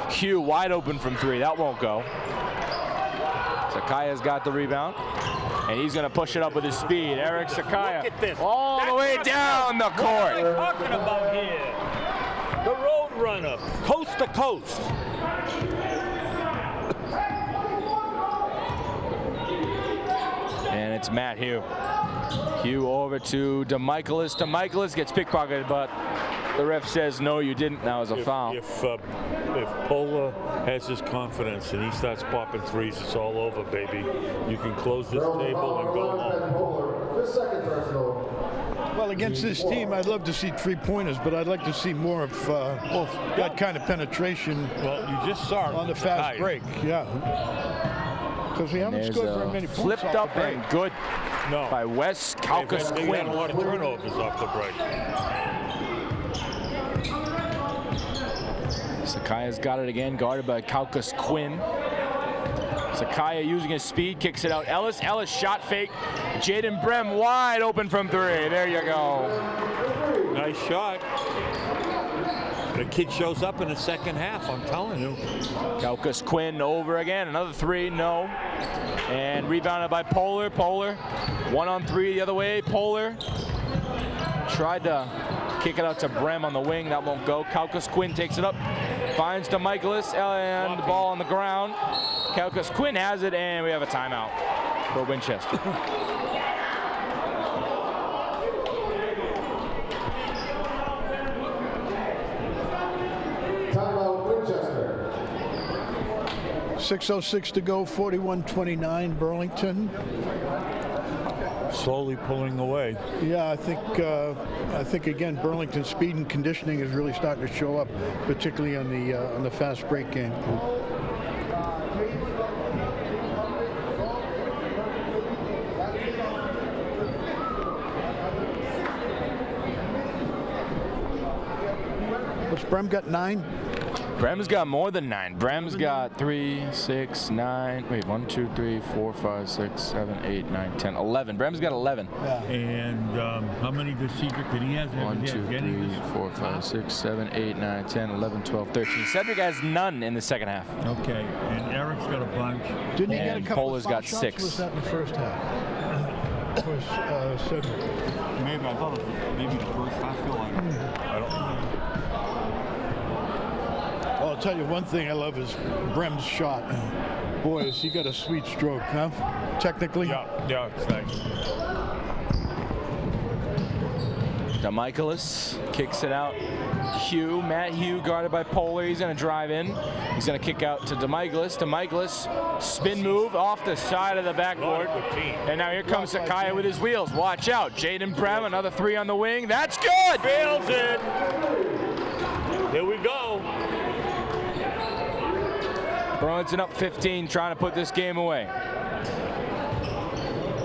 3. Hugh wide open from 3. That won't go. Sakaya's got the rebound. And he's going to push it up with his speed. Eric Sakaya Look at this. all the That's way what- down the What are we court. talking about here? The road runner, coast to coast. And it's Matt Hugh. Hugh over to DeMichaelis. DeMichaelis gets pickpocketed, but the ref says, no, you didn't. That was a foul. If Poehler has his confidence and he starts popping 3s, it's all over, baby. You can close this table and go home. The second personal. Well, against this team, I'd love to see 3-pointers, but I'd like to see more of that kind of penetration Well, you just saw it on the with fast Sakaya. break. Yeah. Because we haven't There's scored very a many points flipped off up the break. and good No. by Wes Kaukas They Quinn. had a lot of turnovers off the break. Sakaya's got it again, guarded by Kaukas Quinn. Sakaya using his speed, kicks it out. Ellis shot fake. Jaden Brem wide open from 3. There you go. Nice shot. The kid shows up in the second half, I'm telling you. Kaukas Quinn over again. Another 3, no. And rebounded by Poehler. Poehler, 1-on-3 the other way. Poehler tried to kick it out to Brem on the wing. That won't go. Kaukas Quinn takes it up. Finds DeMichaelis and the ball on the ground. Kaukas Quinn has it, and we have a timeout for Winchester. Timeout Winchester. 6:06 to go, 41-29 Burlington. Slowly pulling away. Yeah, I think again Burlington's speed and conditioning is really starting to show up, particularly on the fast break game. What's Brem got 9? Brem's got more than 9. Brem's got 3, 6, 9. Wait, 1, 2, 3, 4, 5, 6, 7, 8, 9, 10, 11. Brem's got 11. And how many does Cedric did he have? 1, 2, 3, 4, 5, 6, 7, 8, 9, 10, 11, 12, 13. Cedric has none in the second half. Okay, and Eric's got a bunch. Didn't he get a And couple Poehler's of foul got shots, 6. or was that in the first half? Cedric. Maybe I thought it was maybe the first half. I don't know. Well, I'll tell you one thing I love is Brem's shot. Boy, has he got a sweet stroke, huh? Technically. Yeah, it's nice. DeMichaelis kicks it out. Matt Hugh guarded by Poehler. He's going to drive in. He's going to kick out to DeMichaelis. DeMichaelis, spin move off the side of the backboard. And now here comes Sakaya with his wheels. Watch out. Jaden Brem, another 3 on the wing. That's good. Fails it. Here we go. Burlington up 15, trying to put this game away.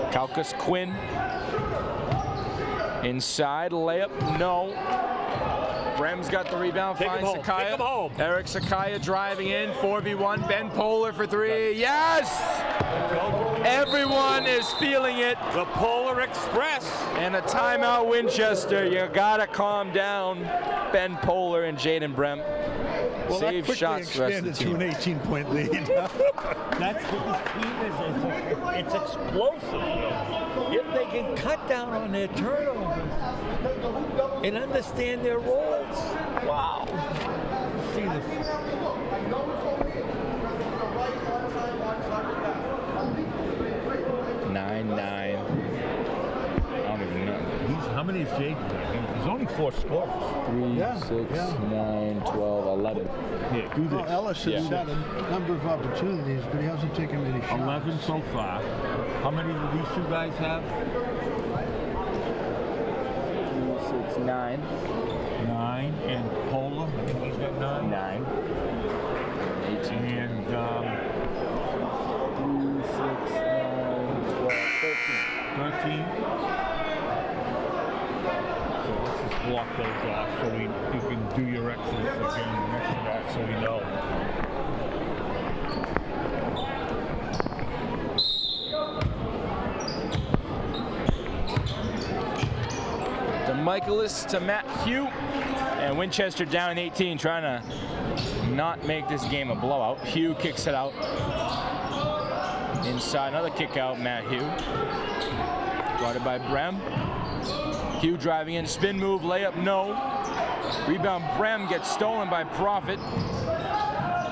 Kaukas Quinn. Inside, layup, no. Brem's got the rebound, finds Sakaya. Take him home. Eric Sakaya driving in, 4v1. Ben Polar for three. Yes! Everyone is feeling it. The Polar Express. And a timeout, Winchester. You gotta calm down, Ben Polar and Jaden Brem. Well, Save that shots for the rest of the expanded to team. an 18-point lead. That's what this team is. It's explosive. If they can cut down on their turnovers and understand their roles. Wow. See this. 9-9. I don't even know. How many is Jake? There's only 4 scores. 3, Yeah, 6, yeah. 9, 12, 11. Here, do Well, this. Ellis has had a number of opportunities, but he hasn't taken many shots. 11 so far. How many do these two guys have? 3, 6, 9. 9. And Polar, I think he's got 9. 9. 18. And 3, 6, 9, 12, 13. 13. So let's just block those off so you can do your X's again next to that so we know. DeMichaelis to Matt Hugh. And Winchester down 18, trying to not make this game a blowout. Hugh kicks it out. Inside, another kick out, Matt Hugh. Guarded by Brem. Hugh driving in, spin move, layup, no. Rebound, Brem gets stolen by Profit.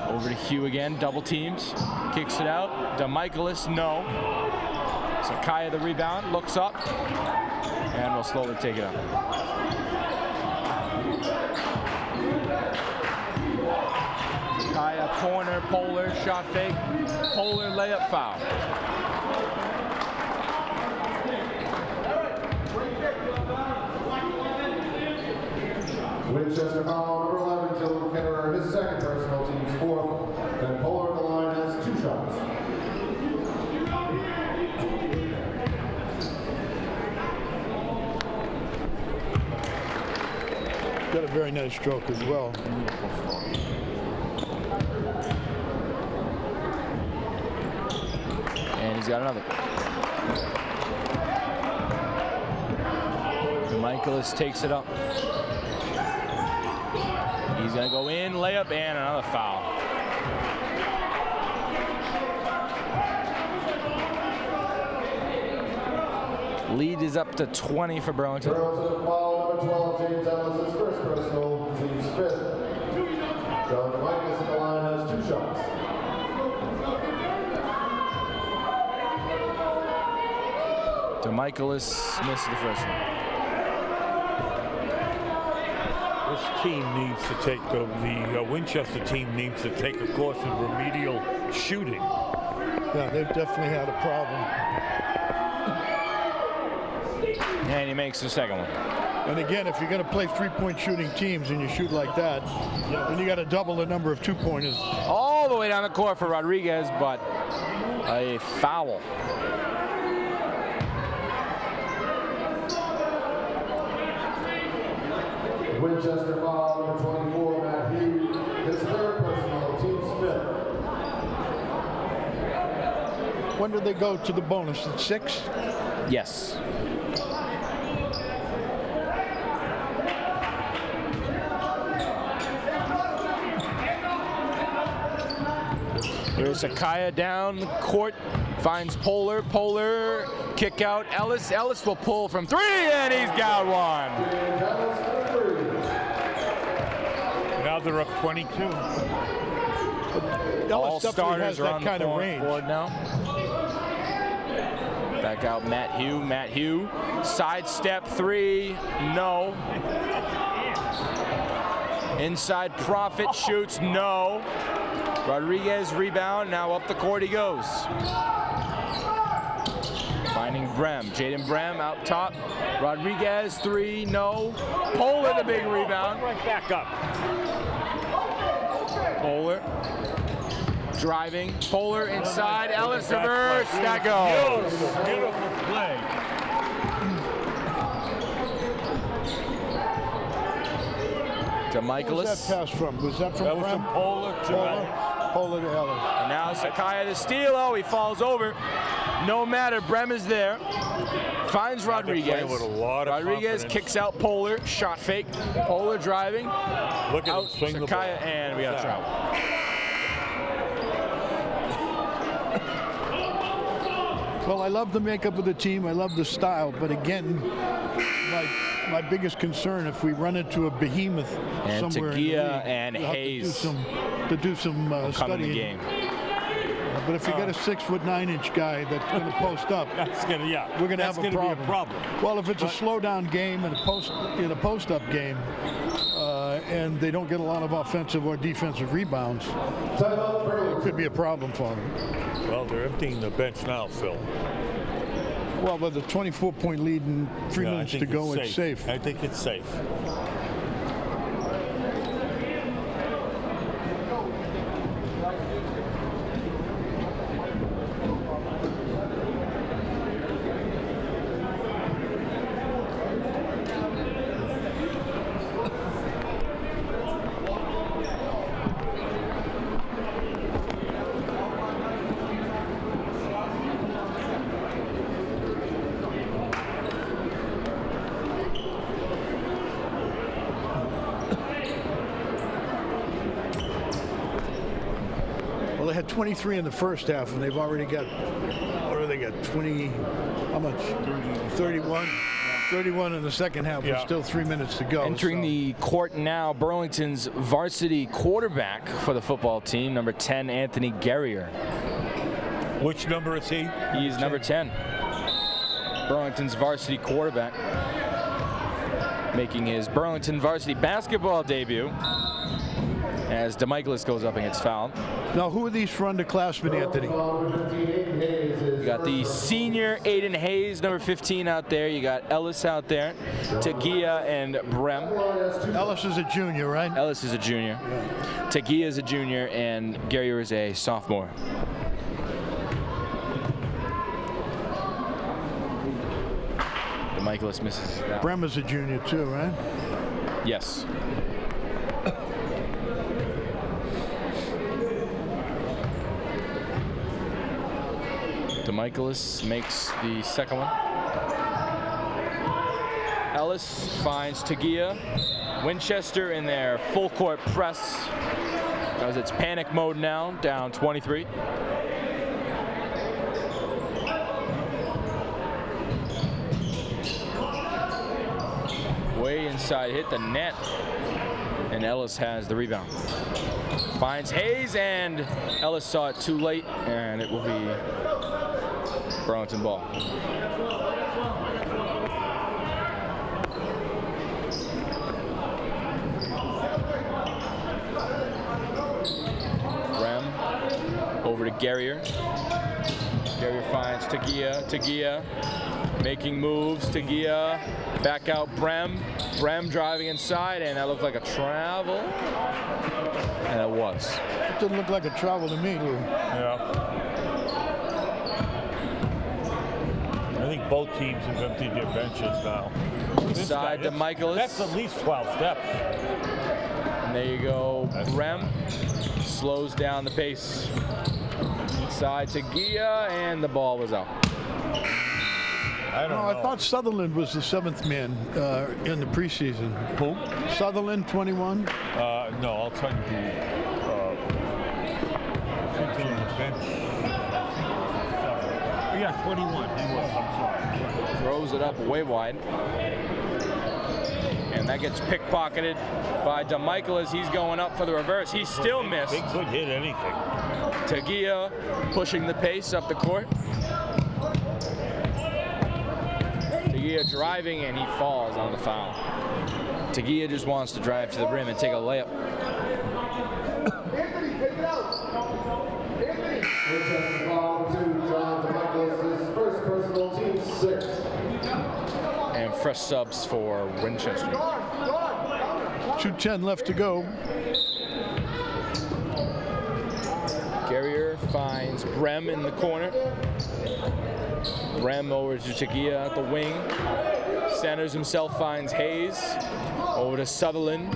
Over to Hugh again, double teams. Kicks it out, DeMichaelis, no. Sakaya the rebound, looks up, and will slowly take it up. Sakaya, corner, Polar, shot fake. Polar, layup, foul. Winchester foul number 11, Dylan Kennerer, his second personal, team's 4th. And Polar at the line has 2 shots. Got a very nice stroke as well. And he's got another. DeMichaelis takes it up. He's gonna go in, layup, and another foul. Lead is up to 20 for Burlington. Burlington foul number 12, James Ellis, his first personal, team's 5th. John DeMichaelis at the line has 2 shots. DeMichaelis missed the first one. This team needs to take, the Winchester team needs to take a course in remedial shooting. Yeah, they've definitely had a problem. And he makes the second one. And again, if you're going to play 3-point shooting teams and you shoot like that, then you got to double the number of 2-pointers. All the way down the court for Rodriguez, but a foul. Winchester foul number 24, Matt Hughes, his 3rd personal, team's 5th. When did they go to the bonus? At 6? Yes. Here's Sakaya down the court, finds Polar. Polar, kick out, Ellis. Ellis will pull from 3, and he's got one. Now they're up 22. All starters are on the kind of range. board now. Back out Matt Hugh. Matt Hugh, sidestep 3, no. Inside Profit shoots, no. Rodriguez rebound, now up the court he goes. Finding Brem, Jaden Brem out top. Rodriguez 3, no. Polar the big rebound. Right back up. Polar driving. Polar inside. Ellis reverse. That goes. Beautiful play. DeMichaelis. Where's that pass from? Was that from That was Brem? from Polar to Polar to Ellis. And now Sakaya to steal. Oh, he falls over. No matter, Brem is there. Finds Rodriguez. with a lot of Rodriguez confidence. kicks out Polar. Shot fake. Polar driving. Look at Out him swing the ball. Sakaya, and we got a travel. Well, I love the makeup of the team. I love the style. But again, my biggest concern, if we run into a behemoth And somewhere in the Tagia league, and we'll have Hayes to do some come in studying. the game. But if you got a 6'9" guy that's going to post up, That's gonna, we're going to have that's a gonna problem. be a problem. Well, if it's a slow-down game and a post-up game, and they don't get a lot of offensive or defensive rebounds, it could be a problem for them. Well, they're emptying the bench now, Phil. Well, with a 24-point lead and 3 Yeah, I minutes think to go, it's safe. I think it's safe. Well, they had 23 in the first half, and they've already got, what do they got, 20, how much? 31. 31 in the second half, with Yeah. still 3 minutes to go. Entering so. the court now, Burlington's varsity quarterback for the football team, number 10, Anthony Guerrier. Which number is he? He's number 10. Burlington's varsity quarterback, making his Burlington varsity basketball debut as DeMichaelis goes up and gets fouled. Now, who are these for underclassmen, Anthony? You got the senior Aiden Hayes, number 15 out there. You got Ellis out there, Tagia and Brem. Ellis is a junior, right? Ellis is a junior. Tagia is a junior, and Guerrier is a sophomore. DeMichaelis misses that. Brem is a junior too, right? Yes. DeMichaelis makes the second one. Ellis finds Tagia. Winchester in their full court press as it's panic mode now, down 23. Way inside, hit the net, and Ellis has the rebound. Finds Hayes, and Ellis saw it too late, and it will be Burlington ball. Rem over to Guerrier. Guerrier finds Tagia. Tagia making moves. Tagia back out Brem. Brem driving inside, and that looked like a travel. And it was. It didn't look like a travel to me, Lou. Yeah. I think both teams have emptied their benches now. This Inside guy, to Michaelis. That's at least 12 steps. And there you go. Brem slows down the pace. Inside to Gia, and the ball was out. I don't know. I thought Sutherland was the 7th man in the preseason. Who? Sutherland, 21. No, I'll tell you who. Bench. Yeah, 21. He was. I'm sorry. Throws it up way wide. And that gets pickpocketed by DeMichaelis. He's going up for the reverse. He still missed. They could hit anything. Tagia pushing the pace up the court. Tagia driving, and he falls on the foul. Tagia just wants to drive to the rim and take a layup. Winchester ball to John DeMichaelis' first personal, team 6. And fresh subs for Winchester. 2:10 left to go. Guerrier finds Brem in the corner. Brem over to Tagia at the wing. Centers himself, finds Hayes. Over to Sutherland.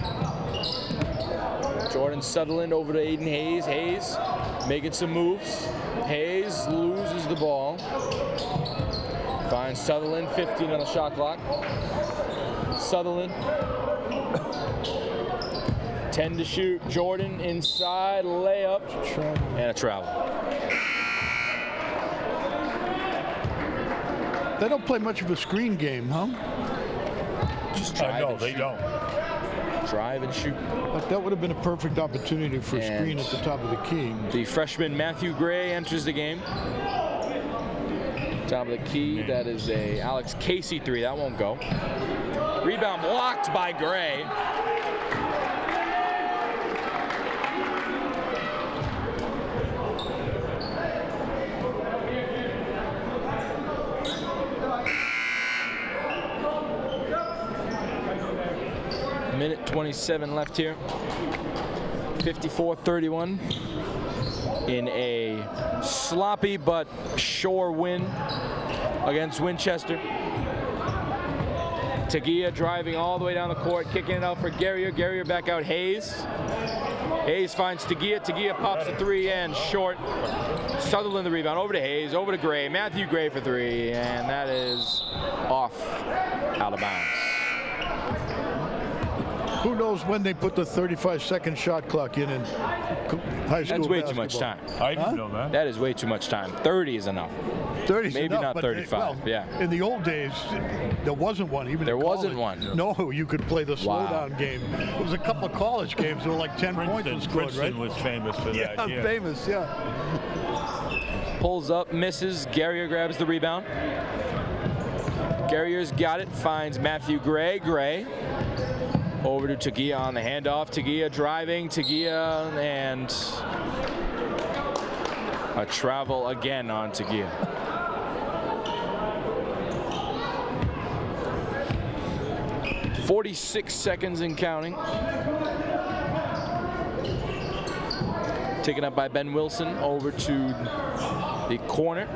Jordan Sutherland over to Aiden Hayes. Hayes making some moves. Hayes loses the ball. Finds Sutherland, 15 on the shot clock. Sutherland. 10 to shoot. Jordan inside, layup, and a travel. They don't play much of a screen game, huh? Just drive No, and they shoot. don't. Drive and shoot. But that would have been a perfect opportunity for a screen at the top of the key. The freshman Matthew Gray enters the game. Top of the key, that is a Alex Casey three. That won't go. Rebound blocked by Gray. Minute 27 left here. 54-31 in a sloppy but sure win against Winchester. Tagia driving all the way down the court, kicking it out for Garrier. Garrier back out Hayes. Hayes finds Tagia. Tagia pops the three and short. Sutherland the rebound. Over to Hayes, over to Gray. Matthew Gray for three, and that is off, out of bounds. Who knows when they put the 35-second shot clock in high school That's way basketball. too much time. I didn't know that. That is way too much time. 30 is enough. 30 is Maybe enough, not but 35, yeah. In the old days, there wasn't one. Even There in wasn't college. one. No, you could play the Wow. slowdown game. There was a couple of college games that were like 10 points were scored, Princeton right? was famous for that. Yeah, Yeah. famous, yeah. Pulls up, misses. Garrier grabs the rebound. Garrier's got it, finds Matthew Gray. Gray over to Tagia on the handoff. Tagia driving, Tagia, and a travel again on Tagia. .46 seconds and counting. Taken up by Ben Wilson over to the corner.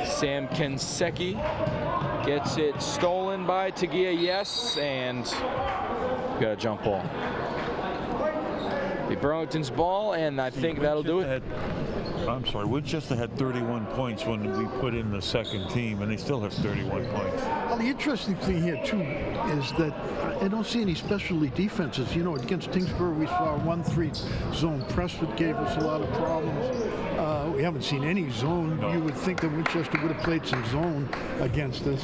Sam Kenseki gets it stolen by Tagia, yes, and got a jump ball. The Burlington's ball, and I think that'll do it. Winchester had 31 points when we put in the second team, and they still have 31 points. Well, the interesting thing here, too, is that I don't see any specialty defenses. You know, against Tingsboro, we saw a 1-3 zone press that gave us a lot of problems. We haven't seen any zone. No. You would think that Winchester would have played some zone against us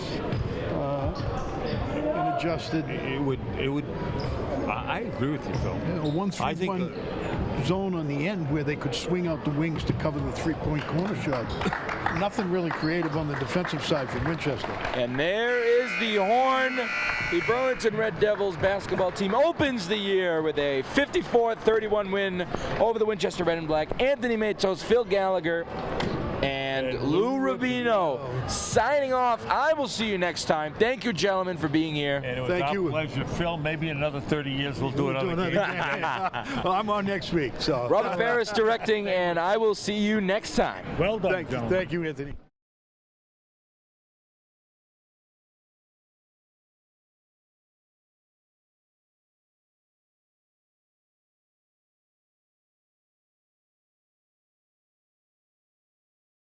and adjusted. It would. I agree with you, Phil. A 1-3-1 zone on the end where they could swing out the wings to cover the three-point corner shot. Nothing really creative on the defensive side for Winchester. And there is the horn. The Burlington Red Devils basketball team opens the year with a 54-31 win over the Winchester Red and Black. Anthony Matos, Phil Gallagher, and Lou Rubino signing off. I will see you next time. Thank you, gentlemen, for being here. And it was Thank our you. pleasure. Phil, maybe in another 30 years we'll do another game. Well, I'm on next week, so. Robert Ferris directing, and I will see you next time. Well done, gentlemen. Thank you, Anthony.